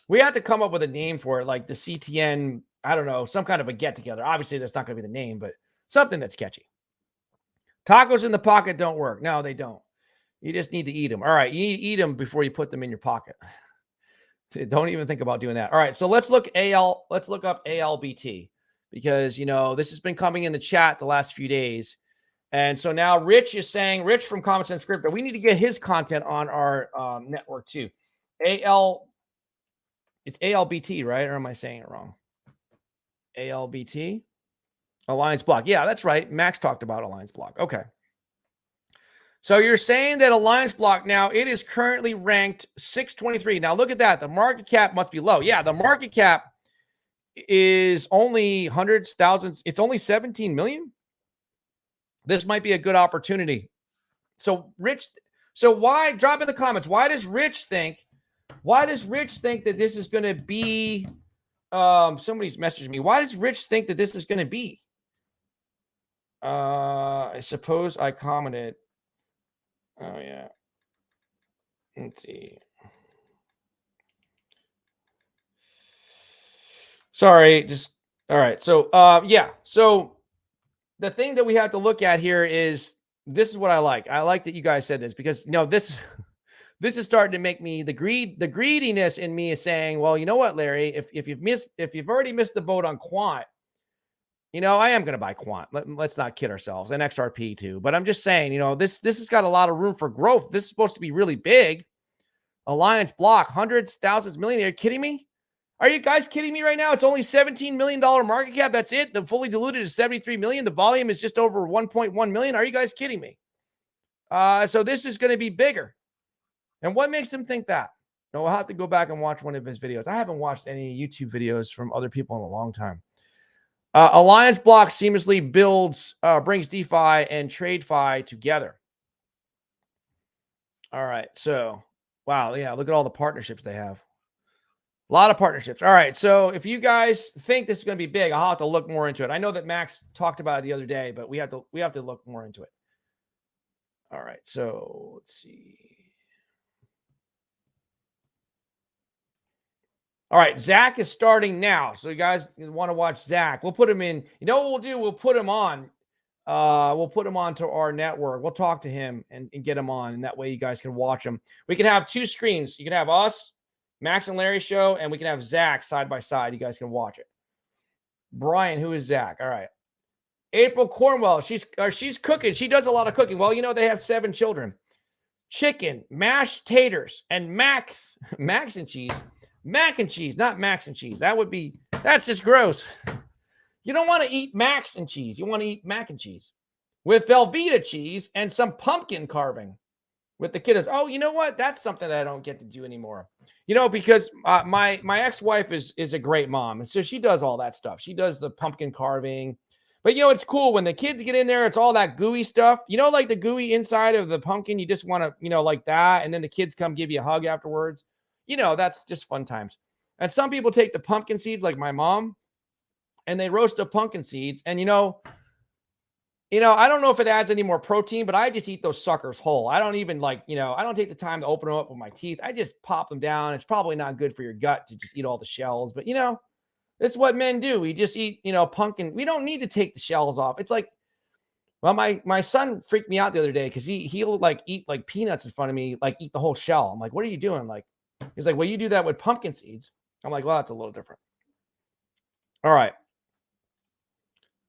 we have to come up with a name for it, like the CTN, I don't know, some kind of a get-together. Obviously, that's not going to be the name, but something that's catchy. Tacos in the pocket don't work. No, they don't. You just need to eat them. All right, you need to eat them before you put them in your pocket. Don't even think about doing that. All right, so let's look up ALBT because, this has been coming in the chat the last few days. And so now Rich is saying, Rich from Common Sense Crypto, we need to get his content on our network too. It's ALBT, right? Or am I saying it wrong? ALBT? Alliance Block. Yeah, that's right. Max talked about Alliance Block. Okay. So you're saying that Alliance Block now, it is currently ranked 623. Now look at that. The market cap must be low. Yeah, the market cap is only hundreds, thousands. It's only 17 million. This might be a good opportunity. So Rich, so why, drop in the comments, why does Rich think that this is going to be, somebody's messaging me. Why does Rich think that this is going to be? I suppose I commented. Oh yeah. Let's see. Sorry, just all right. So yeah. So the thing that we have to look at here is, this is what I like. I like that you guys said this, because this is starting to make me, the greediness in me is saying, well, you know what, Larry, if you've already missed the boat on Quant, I am going to buy Quant. Let's not kid ourselves, and XRP too. But I'm just saying, this has got a lot of room for growth. This is supposed to be really big. Alliance Block, hundreds, thousands, million. Are you kidding me? Are you guys kidding me right now? It's only $17 million market cap. That's it. The fully diluted is 73 million. The volume is just over 1.1 million. Are you guys kidding me? So this is going to be bigger. And what makes them think that? No, we'll have to go back and watch one of his videos. I haven't watched any YouTube videos from other people in a long time. Alliance Block seamlessly brings DeFi and TradeFi together. All right. So, wow. Yeah. Look at all the partnerships they have. A lot of partnerships. All right. So if you guys think this is going to be big, I'll have to look more into it. I know that Max talked about it the other day, but we have to look more into it. All right. So let's see. All right. Zach is starting now. So you guys want to watch Zach. We'll put him in. You know what we'll do? We'll put him on. We'll put him onto our network. We'll talk to him and get him on. And that way you guys can watch him. We can have two screens. You can have us, Max and Larry show, and we can have Zach side by side. You guys can watch it. Brian, who is Zach? All right. April Cornwell, she's cooking. She does a lot of cooking. Well, they have 7 children. Chicken, mashed taters, and mac and cheese. Mac and cheese, not max and cheese. That's just gross. You don't want to eat max and cheese. You want to eat mac and cheese with Velveeta cheese and some pumpkin carving with the kiddos. Oh, you know what? That's something that I don't get to do anymore. Because my ex-wife is a great mom. And so she does all that stuff. She does the pumpkin carving. But, it's cool when the kids get in there, it's all that gooey stuff. Like the gooey inside of the pumpkin, you just want to, like that. And then the kids come give you a hug afterwards. That's just fun times. And some people take the pumpkin seeds, like my mom, and they roast the pumpkin seeds. And, I don't know if it adds any more protein, but I just eat those suckers whole. I don't even I don't take the time to open them up with my teeth. I just pop them down. It's probably not good for your gut to just eat all the shells, but it's what men do. We just eat, pumpkin. We don't need to take the shells off. It's like, well, my son freaked me out the other day because he'll eat peanuts in front of me, eat the whole shell. I'm like, what are you doing? He's like, well, you do that with pumpkin seeds. I'm like, well, that's a little different. All right.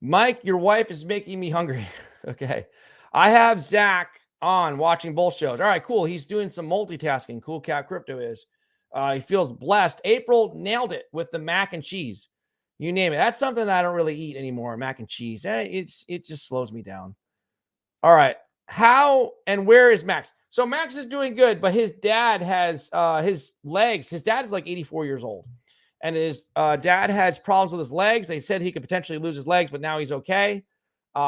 Mike, your wife is making me hungry. Okay. I have Zach on watching both shows. All right, cool. He's doing some multitasking. Cool Cat Crypto is. He feels blessed. April nailed it with the mac and cheese. You name it. That's something that I don't really eat anymore, mac and cheese. It just slows me down. All right. How and where is Max? So Max is doing good, but his dad has his legs. His dad is 84 years old. And his dad has problems with his legs. They said he could potentially lose his legs, but now he's okay.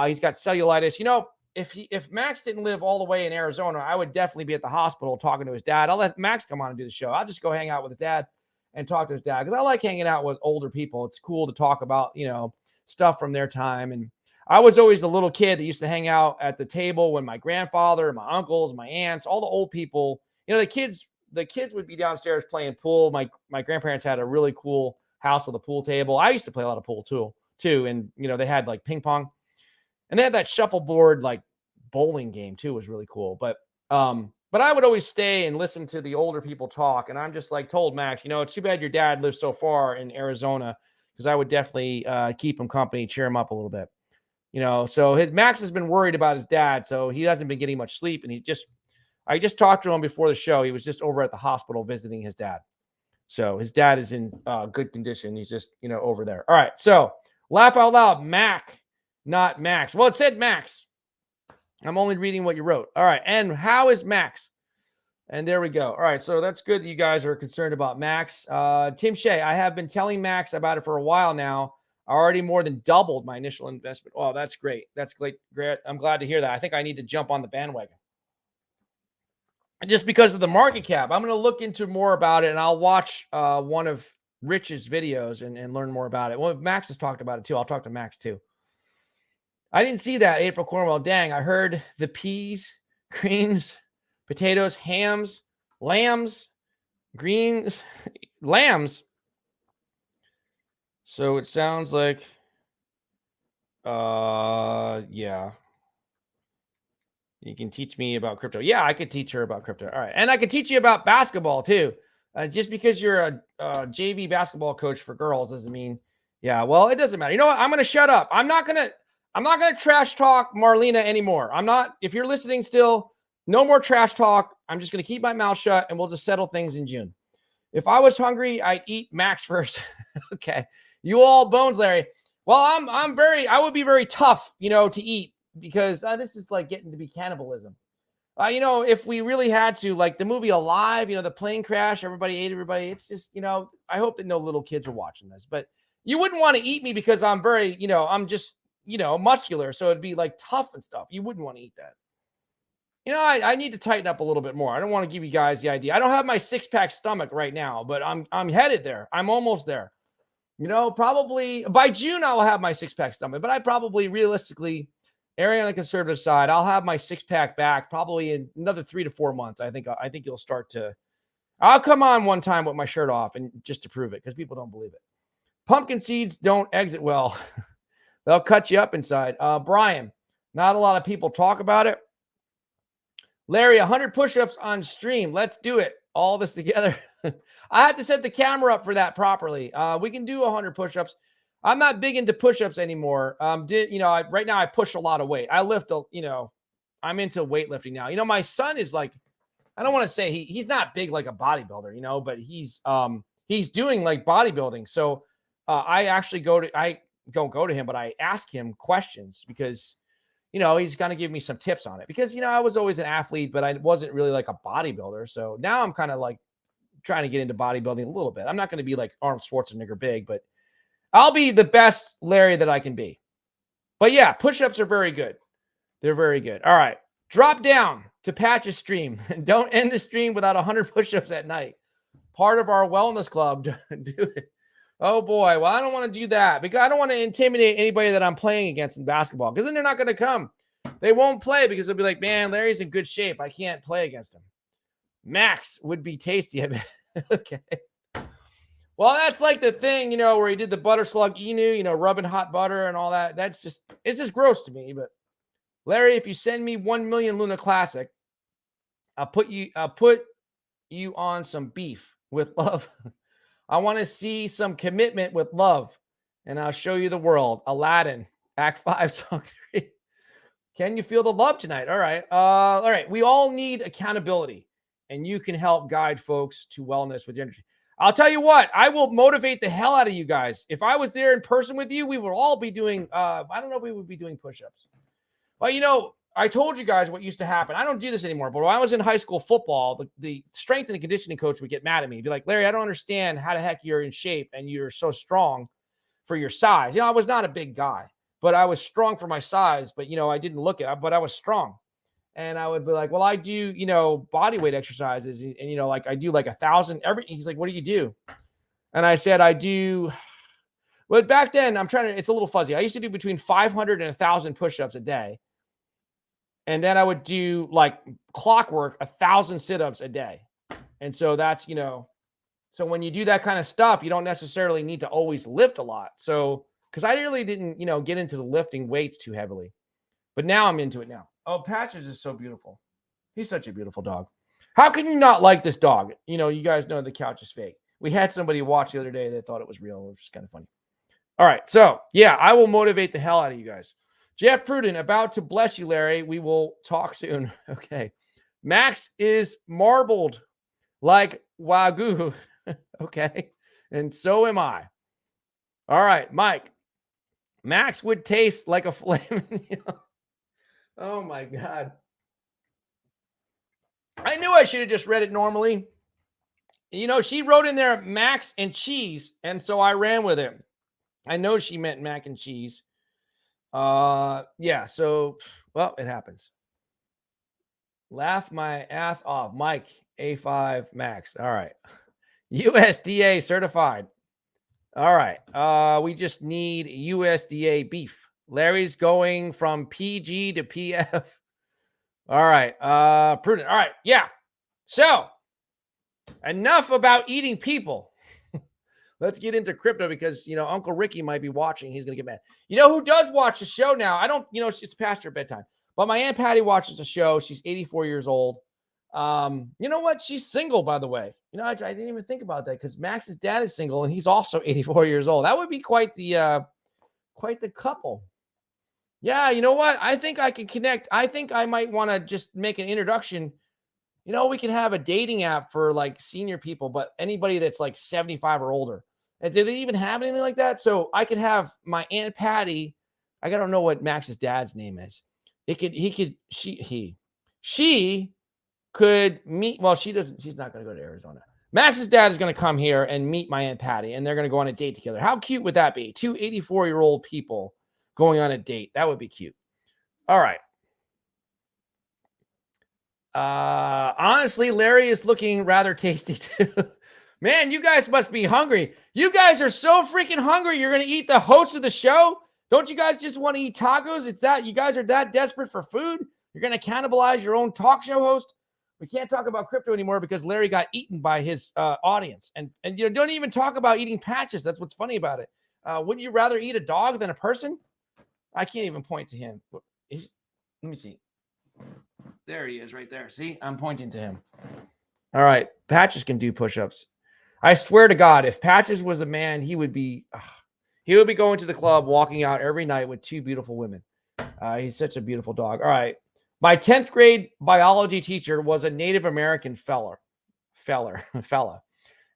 He's got cellulitis. If Max didn't live all the way in Arizona, I would definitely be at the hospital talking to his dad. I'll let Max come on and do the show. I'll just go hang out with his dad and talk to his dad because I like hanging out with older people. It's cool to talk about, stuff from their time. And I was always the little kid that used to hang out at the table when my grandfather, my uncles, my aunts, all the old people, the kids would be downstairs playing pool. My grandparents had a really cool house with a pool table. I used to play a lot of pool too. And, they had ping pong and they had that shuffleboard, bowling game too, was really cool. But I would always stay and listen to the older people talk. And I'm just told Max, it's too bad your dad lives so far in Arizona because I would definitely keep him company, cheer him up a little bit, so Max has been worried about his dad. So he hasn't been getting much sleep. And I just talked to him before the show. He was just over at the hospital visiting his dad. So his dad is in good condition. He's just, over there. All right. So laugh out loud, Mac, not Max. Well, it said Max. I'm only reading what you wrote. All right. And how is Max? And there we go. All right. So that's good that you guys are concerned about Max. Tim Shea, I have been telling Max about it for a while now. I already more than doubled my initial investment. Oh, that's great. That's great. I'm glad to hear that. I think I need to jump on the bandwagon. And just because of the market cap, I'm going to look into more about it, and I'll watch one of Rich's videos and learn more about it. Well, Max has talked about it too. I'll talk to Max too. I didn't see that, April Cornwell. Dang, I heard the peas, greens, potatoes, hams, lambs, greens, lambs. So it sounds like, yeah. You can teach me about crypto. Yeah, I could teach her about crypto. All right. And I could teach you about basketball too. Just because you're a JV basketball coach for girls doesn't mean, yeah, well, it doesn't matter. You know what? I'm going to shut up. I'm not going to trash talk Marlena anymore. If you're listening still, no more trash talk. I'm just going to keep my mouth shut and we'll just settle things in June. If I was hungry, I'd eat Max first. Okay. You all bones, Larry. Well, I would be very tough, to eat because this is like getting to be cannibalism. If we really had to, like the movie Alive, the plane crash, everybody ate everybody. It's just, I hope that no little kids are watching this, but you wouldn't want to eat me because I'm very, I'm just, muscular. So it'd be like tough and stuff. You wouldn't want to eat that. I need to tighten up a little bit more. I don't want to give you guys the idea. I don't have my 6-pack stomach right now, but I'm headed there. I'm almost there. Probably by June, I'll have my 6-pack stomach, but I probably realistically, erring on the conservative side, I'll have my 6-pack back probably in another 3 to 4 months. I think you'll start to, I'll come on one time with my shirt off and just to prove it because people don't believe it. Pumpkin seeds don't exit well. They'll cut you up inside. Brian, not a lot of people talk about it. Larry, 100 push-ups on stream. Let's do it. All this together. I have to set the camera up for that properly. We can do 100 push-ups. I'm not big into push-ups anymore. Right now I push a lot of weight. I lift, I'm into weightlifting now. My son is like, I don't want to say he's not big like a bodybuilder, but he's doing like bodybuilding. So I actually I don't go to him, but I ask him questions because he's going to give me some tips on it because, I was always an athlete, but I wasn't really like a bodybuilder. So now I'm kind of like trying to get into bodybuilding a little bit. I'm not going to be like Arnold Schwarzenegger big, but I'll be the best Larry that I can be. But yeah, push-ups are very good. They're very good. All right. Drop down to Patch's stream. Don't end the stream without 100 push-ups at night. Part of our wellness club. Do it. Oh boy. Well, I don't want to do that because I don't want to intimidate anybody that I'm playing against in basketball because then they're not going to come. They won't play because they'll be like, man, Larry's in good shape. I can't play against him. Max would be tasty. Okay. Well, that's like the thing, where he did the butter slug Inu, rubbing hot butter and all that. It's just gross to me. But Larry, if you send me 1 million Luna Classic, I'll put you on some beef with love. I want to see some commitment with love, and I'll show you the world. Aladdin, Act 5, Song 3. Can you feel the love tonight? All right. All right. We all need accountability, and you can help guide folks to wellness with your energy. I'll tell you what, I will motivate the hell out of you guys. If I was there in person with you, we would all be doing, I don't know if we would be doing push-ups. Well, I told you guys what used to happen. I don't do this anymore, but when I was in high school football, the strength and conditioning coach would get mad at me. He'd be like, Larry, I don't understand how the heck you're in shape and you're so strong for your size. I was not a big guy, but I was strong for my size, but, I didn't look it, but I was strong. And I would be like, well, I do, body weight exercises. And, like I do like 1,000 he's like, what do you do? And I said, I do. Well, back then it's a little fuzzy. I used to do between 500 and 1,000 push-ups a day. And then I would do like clockwork, 1,000 sit-ups a day. And so that's, so when you do that kind of stuff, you don't necessarily need to always lift a lot. So, cause I really didn't, get into the lifting weights too heavily, but now I'm into it now. Oh, Patches is so beautiful. He's such a beautiful dog. How can you not like this dog? You guys know the couch is fake. We had somebody watch the other day that thought it was real. It was kind of funny. All right. So, yeah, I will motivate the hell out of you guys. Jeff Pruden, about to bless you, Larry. We will talk soon. Okay. Max is marbled like Wagyu. Okay. And so am I. All right, Mike. Max would taste like a flame. Oh my God. I knew I should have just read it normally. You know, she wrote in there Max and cheese, and so I ran with it. I know she meant mac and cheese. Yeah, so well, it happens. Laugh my ass off. Mike A5 Max. All right. USDA certified. All right. We just need USDA beef. Larry's going from PG to PF. All right. Prudent. All right. Yeah. So enough about eating people. Let's get into crypto because, you know, Uncle Ricky might be watching. He's going to get mad. You know who does watch the show now? I don't, you know, it's past her bedtime. But my Aunt Patty watches the show. She's 84 years old. You know what? She's single, by the way. You know, I didn't even think about that because Max's dad is single and he's also 84 years old. That would be quite the couple. Yeah, you know what? I think I can connect. I think I might want to just make an introduction. You know, we can have a dating app for like senior people, but anybody that's like 75 or older. And do they even have anything like that? So I could have my Aunt Patty. I don't know what Max's dad's name is. She could meet. Well, she doesn't. She's not going to go to Arizona. Max's dad is going to come here and meet my Aunt Patty, and they're going to go on a date together. How cute would that be? Two 84-year-old people going on a date. That would be cute. All right. Honestly, Larry is looking rather tasty too. Man, you guys must be hungry. You guys are so freaking hungry. You're going to eat the host of the show. Don't you guys just want to eat tacos? It's that you guys are that desperate for food. You're going to cannibalize your own talk show host. We can't talk about crypto anymore because Larry got eaten by his audience. And you don't even talk about eating patches. That's what's funny about it. Wouldn't you rather eat a dog than a person? I can't even point to him. Let me see. There he is right there. See, I'm pointing to him. All right. Patches can do push-ups. I swear to God, if Patches was a man, he would be going to the club, walking out every night with two beautiful women. He's such a beautiful dog. All right. My 10th grade biology teacher was a Native American fella.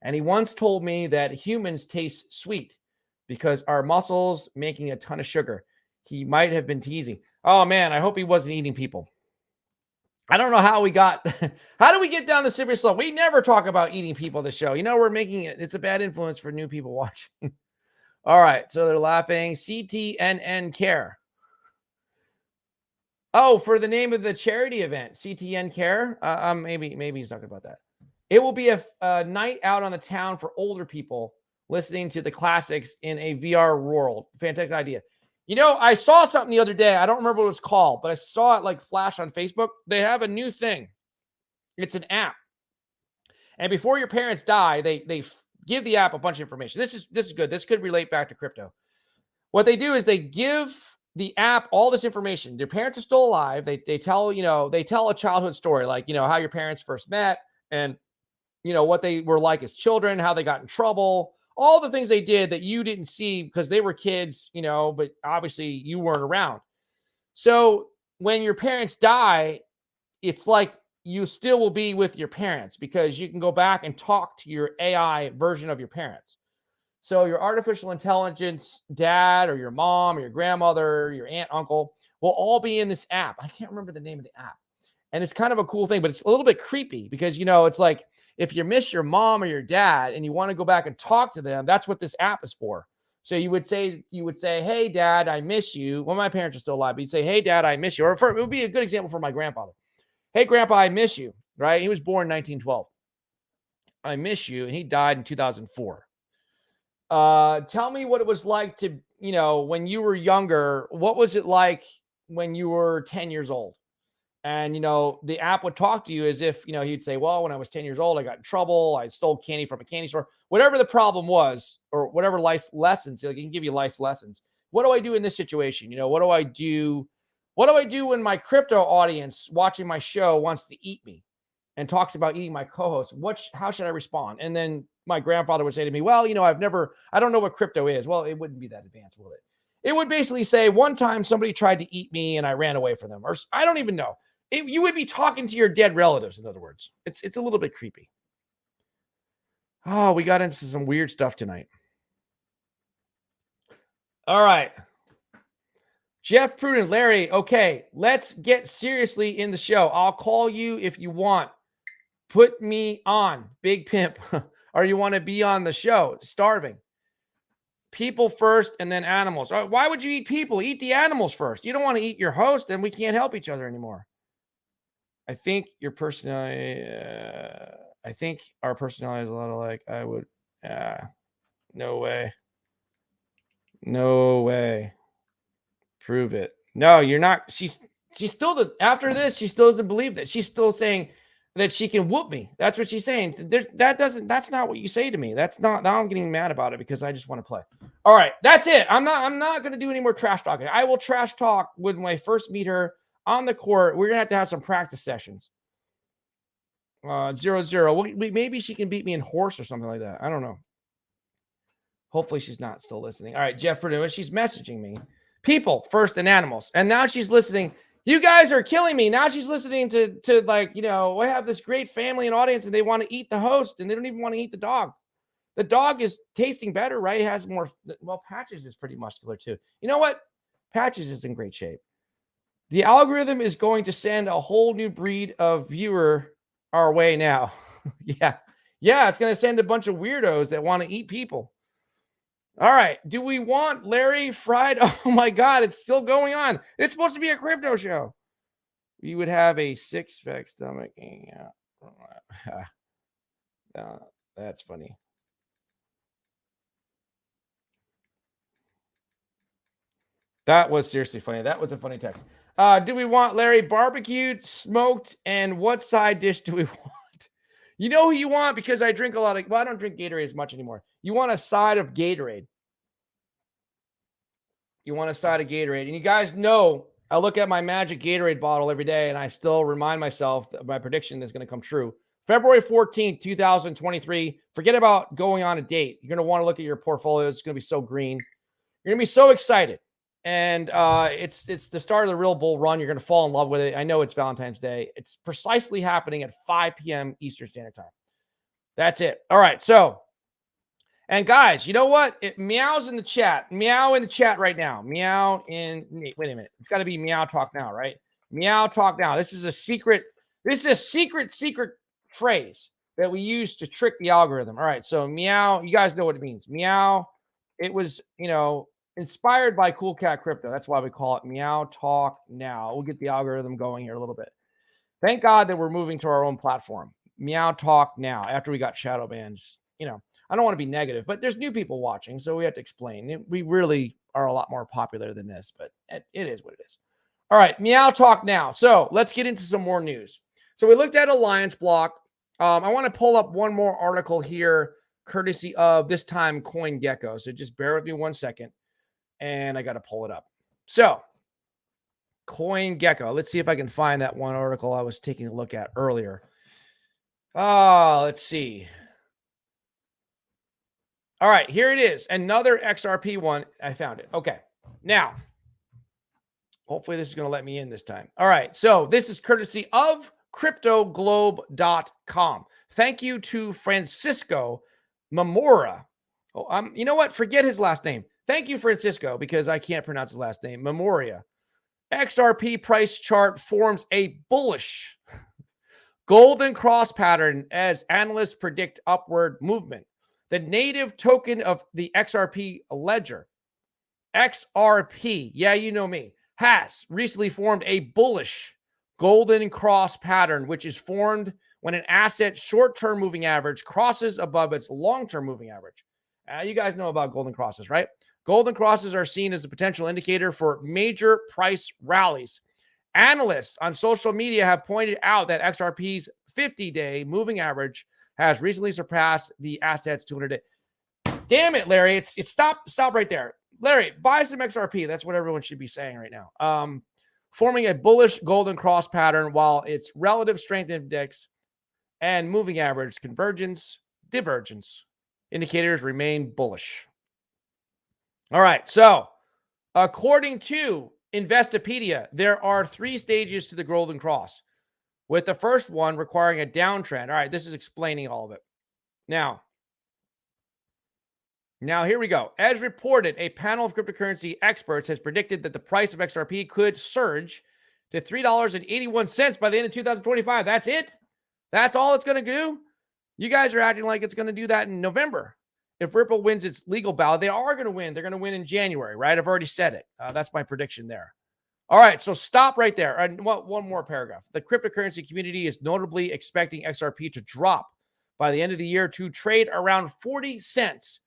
And he once told me that humans taste sweet because our muscles making a ton of sugar. He might have been teasing. Oh man, I hope he wasn't eating people. I don't know how we got, how do we get down the slippery slope? We never talk about eating people on the show. You know, we're making it, it's a bad influence for new people watching. All right. So they're laughing. CTNN Care. Oh, for the name of the charity event, CTN Care. Maybe he's talking about that. It will be a night out on the town for older people listening to the classics in a VR world. Fantastic idea. You know, I saw something the other day. I don't remember what it was called, but I saw it like flash on Facebook. They have a new thing. It's an app. And before your parents die, they give the app a bunch of information. This is good. This could relate back to crypto. What they do is they give the app all this information. Their parents are still alive. They tell a childhood story, like, you know, how your parents first met and, you know, what they were like as children, how they got in trouble, all the things they did that you didn't see because they were kids, you know, but obviously you weren't around. So when your parents die, it's like you still will be with your parents because you can go back and talk to your AI version of your parents. So your artificial intelligence dad or your mom or your grandmother, your aunt, uncle will all be in this app. I can't remember the name of the app. And it's kind of a cool thing, but it's a little bit creepy because, you know, it's like if you miss your mom or your dad and you want to go back and talk to them, that's what this app is for. So you would say, hey, Dad, I miss you. Well, my parents are still alive, but you'd say, hey, Dad, I miss you. Or it would be a good example for my grandfather. Hey, Grandpa, I miss you, right? He was born in 1912. I miss you. And he died in 2004. Tell me what it was like to, you know, when you were younger, what was it like when you were 10 years old? And, you know, the app would talk to you as if, you know, he'd say, well, when I was 10 years old, I got in trouble. I stole candy from a candy store, whatever the problem was, or whatever life lessons, like, he can give you life lessons. What do I do in this situation? You know, what do I do? What do I do when my crypto audience watching my show wants to eat me and talks about eating my co-host? How should I respond? And then my grandfather would say to me, well, you know, I don't know what crypto is. Well, it wouldn't be that advanced, would it? It would basically say one time somebody tried to eat me and I ran away from them, or I don't even know. You would be talking to your dead relatives, in other words. It's a little bit creepy. Oh, we got into some weird stuff tonight. All right. Jeff Pruden, Larry, okay, let's get seriously in the show. I'll call you if you want. Put me on, Big Pimp. Or you want to be on the show, starving. People first and then animals. Why would you eat people? Eat the animals first. You don't want to eat your host, and we can't help each other anymore. I think your personality, I think our personality is a lot alike. I would, no way. No way. Prove it. No, you're not. She still does. After this, she still doesn't believe that. She's still saying that she can whoop me. That's what she's saying. That's not what you say to me. That's not, now I'm getting mad about it because I just want to play. All right. That's it. I'm not going to do any more trash talking. I will trash talk when I first meet her on the court. We're going to have some practice sessions. 0-0. Well, maybe she can beat me in horse or something like that. I don't know. Hopefully she's not still listening. All right, Jeff Purdue, she's messaging me. People first and animals. And now she's listening. You guys are killing me. Now she's listening to like, you know, we have this great family and audience and they want to eat the host and they don't even want to eat the dog. The dog is tasting better, right? It has more. Well, Patches is pretty muscular too. You know what? Patches is in great shape. The algorithm is going to send a whole new breed of viewer our way now. Yeah. It's going to send a bunch of weirdos that want to eat people. All right. Do we want Larry fried? Oh my God, it's still going on. It's supposed to be a crypto show. You would have a six-pack stomach. Yeah. That's funny. That was seriously funny. That was a funny text. Do we want Larry barbecued, smoked, and what side dish do we want? You know who you want because I drink a lot of, well, I don't drink Gatorade as much anymore. You want a side of Gatorade. You want a side of Gatorade. And you guys know I look at my magic Gatorade bottle every day and I still remind myself that my prediction is going to come true. February 14th, 2023. Forget about going on a date. You're going to want to look at your portfolio. It's going to be so green. You're going to be so excited. And it's the start of the real bull run. You're going to fall in love with it. I know it's Valentine's Day. It's precisely happening at 5 p.m. Eastern Standard Time. That's it. All right. So, and guys, you know what? It meows in the chat. Meow in the chat right now. Meow in, wait a minute. It's got to be meow talk now, right? Meow talk now. This is a secret. This is a secret phrase that we use to trick the algorithm. All right. So meow, you guys know what it means. Meow. It was, inspired by Cool Cat Crypto. That's why we call it Meow Talk Now. We'll get the algorithm going here a little bit. Thank God that we're moving to our own platform. Meow Talk Now. After we got shadow bans, I don't want to be negative, but there's new people watching, so we have to explain. We really are a lot more popular than this, but it is what it is. All right, Meow Talk Now. So let's get into some more news. So we looked at Alliance Block. I want to pull up one more article here, courtesy of this time CoinGecko. So just bear with me 1 second. And I got to pull it up. So, CoinGecko. Let's see if I can find that one article I was taking a look at earlier. Let's see. All right, here it is. Another XRP one. I found it. Okay. Now, hopefully this is going to let me in this time. All right. So, this is courtesy of CryptoGlobe.com. Thank you to Francisco Mamora. Oh, you know what? Forget his last name. Thank you, Francisco, because I can't pronounce his last name. Memoria. XRP price chart forms a bullish golden cross pattern as analysts predict upward movement. The native token of the XRP ledger, XRP, yeah, you know me, has recently formed a bullish golden cross pattern, which is formed when an asset's short-term moving average crosses above its long-term moving average. You guys know about golden crosses, right? Golden crosses are seen as a potential indicator for major price rallies. Analysts on social media have pointed out that XRP's 50-day moving average has recently surpassed the asset's 200-day. Damn it, Larry. It's stop right there. Larry, buy some XRP. That's what everyone should be saying right now. Forming a bullish golden cross pattern while its relative strength index and moving average divergence indicators remain bullish. All right. So, according to Investopedia, there are 3 stages to the golden cross, with the first one requiring a downtrend. All right. This is explaining all of it. Now, Now, here we go. As reported, a panel of cryptocurrency experts has predicted that the price of XRP could surge to $3.81 by the end of 2025. That's it? That's all it's going to do? You guys are acting like it's going to do that in November. If Ripple wins its legal battle, they are going to win. They're going to win in January, right? I've already said it. That's my prediction there. All right, so stop right there. And one more paragraph. The cryptocurrency community is notably expecting XRP to drop by the end of the year to trade around 40 cents.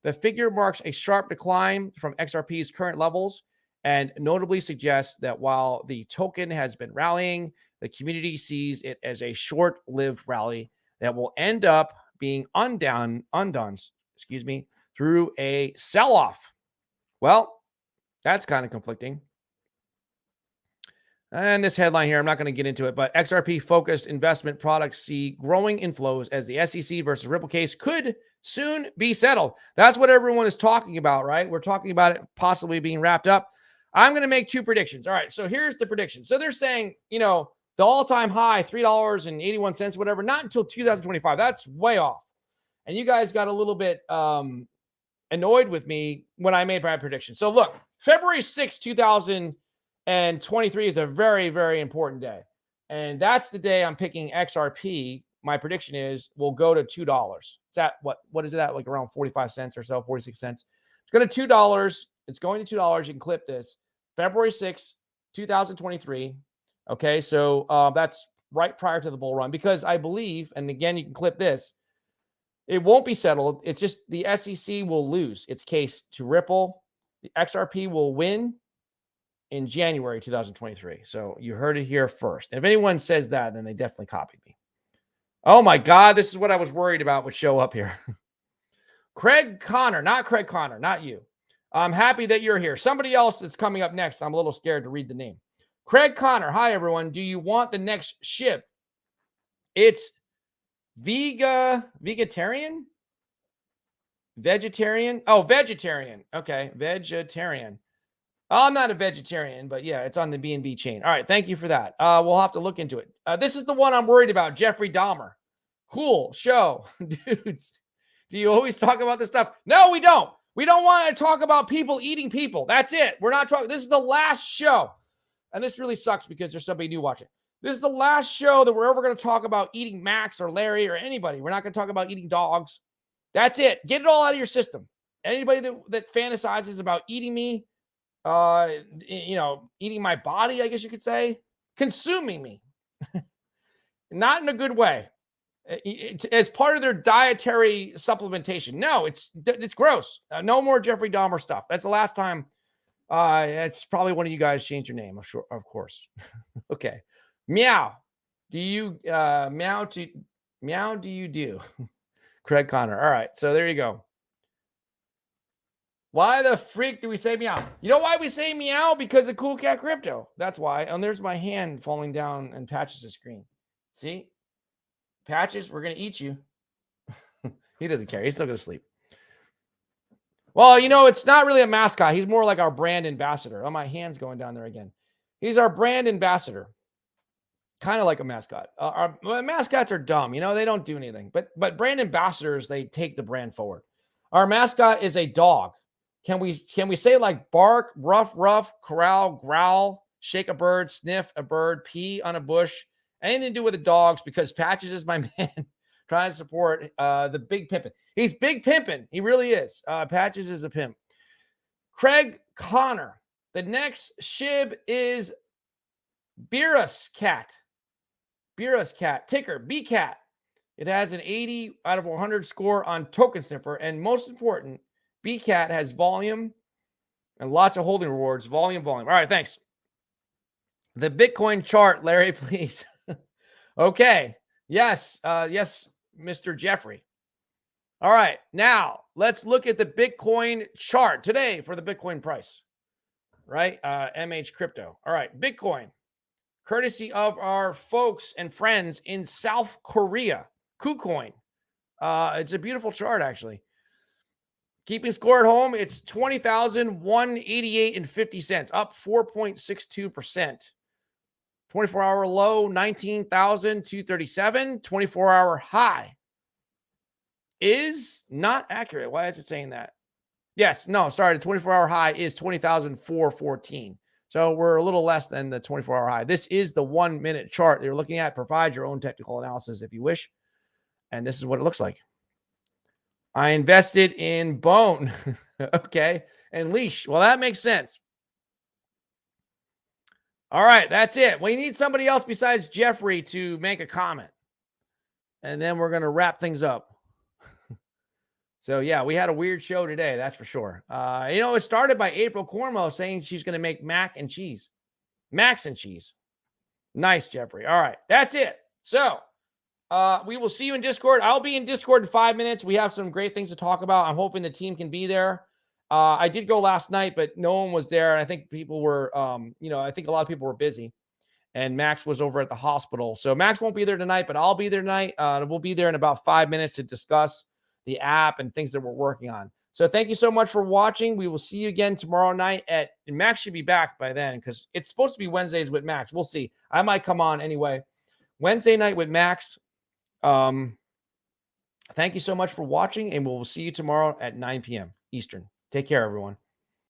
The figure marks a sharp decline from XRP's current levels and notably suggests that while the token has been rallying, the community sees it as a short-lived rally that will end up being undone, through a sell-off. Well, that's kind of conflicting. And this headline here, I'm not going to get into it, but XRP-focused investment products see growing inflows as the SEC versus Ripple case could soon be settled. That's what everyone is talking about, right? We're talking about it possibly being wrapped up. I'm going to make two predictions. All right, so here's the prediction. So they're saying, the all-time high, $3.81, whatever, not until 2025. That's way off. And you guys got a little bit annoyed with me when I made my prediction. So look, February 6, 2023 is a very, very important day. And that's the day I'm picking XRP. My prediction is we'll go to $2. It's at what is it at? Like around 45 cents or so, 46 cents. It's going to $2. It's going to $2. You can clip this. February 6, 2023. Okay, so that's right prior to the bull run because I believe, and again, you can clip this, it won't be settled. It's just the SEC will lose its case to Ripple. The XRP will win in January 2023. So you heard it here first. And if anyone says that, then they definitely copied me. Oh my God, this is what I was worried about would show up here. Craig Connor, not you. I'm happy that you're here. Somebody else that's coming up next. I'm a little scared to read the name. Craig Connor, hi everyone. Do you want the next ship? It's vegetarian? Vegetarian? Oh, vegetarian. Okay, vegetarian. I'm not a vegetarian, but yeah, it's on the BNB chain. All right, thank you for that. We'll have to look into it. This is the one I'm worried about, Jeffrey Dahmer. Cool show. Dudes, do you always talk about this stuff? No, we don't. We don't want to talk about people eating people. That's it. We're not talking. This is the last show. And this really sucks because there's somebody new watching. This is the last show that we're ever going to talk about eating Max or Larry or anybody. We're not going to talk about eating dogs. That's it. Get it all out of your system. Anybody that fantasizes about eating me, eating my body, I guess you could say, consuming me, not in a good way. It's as part of their dietary supplementation. No, it's gross. No more Jeffrey Dahmer stuff. That's the last time. It's probably one of you guys changed your name. I'm sure, of course. Okay. Meow. Do you meow? Do you do? Craig Connor. All right. So there you go. Why the freak do we say meow? You know why we say meow? Because of Cool Cat Crypto. That's why. And there's my hand falling down and Patches the screen. See? Patches, we're going to eat you. He doesn't care. He's still going to sleep. Well, it's not really a mascot. He's more like our brand ambassador. Oh, my hand's going down there again. He's our brand ambassador. Kind of like a mascot. Our mascots are dumb. They don't do anything. But brand ambassadors, they take the brand forward. Our mascot is a dog. Can we say like bark, ruff, corral, growl, shake a bird, sniff a bird, pee on a bush, anything to do with the dogs? Because Patches is my man, trying to support the big pimpin'. He's big pimpin'. He really is. Patches is a pimp. Craig Connor. The next SHIB is Beerus Cat. Ticker BCAT. It has an 80 out of 100 score on Token Sniffer. And most important, BCAT has volume and lots of holding rewards. Volume. All right, thanks. The Bitcoin chart, Larry, please. Okay. Yes, Mr. Jeffrey. All right, now let's look at the Bitcoin chart today for the Bitcoin price, right? MaximusCrypto. All right, Bitcoin, courtesy of our folks and friends in South Korea, KuCoin. It's a beautiful chart, actually. Keeping score at home, it's 20,188.50, up 4.62%. 24-hour low, 19,237. 24-hour high is not accurate. Why is it saying that? Yes, no, sorry. The 24-hour high is 20,414. So we're a little less than the 24-hour high. This is the 1 minute chart you're looking at. Provide your own technical analysis if you wish. And this is what it looks like. I invested in Bone. Okay. And Leash. Well, that makes sense. All right. That's it. We need somebody else besides Jeffrey to make a comment. And then we're going to wrap things up. So, yeah, we had a weird show today. That's for sure. It started by April Cornwell saying she's going to make mac and cheese. Max and cheese. Nice, Jeffrey. All right. That's it. So, we will see you in Discord. I'll be in Discord in 5 minutes. We have some great things to talk about. I'm hoping the team can be there. I did go last night, but no one was there. I think people were, I think a lot of people were busy. And Max was over at the hospital. So Max won't be there tonight, but I'll be there tonight. We'll be there in about 5 minutes to discuss the app and things that we're working on. So thank you so much for watching. We will see you again tomorrow night and Max should be back by then because it's supposed to be Wednesdays with Max. We'll see. I might come on anyway. Wednesday night with Max. Thank you so much for watching, and we'll see you tomorrow at 9 p.m. Eastern. Take care, everyone.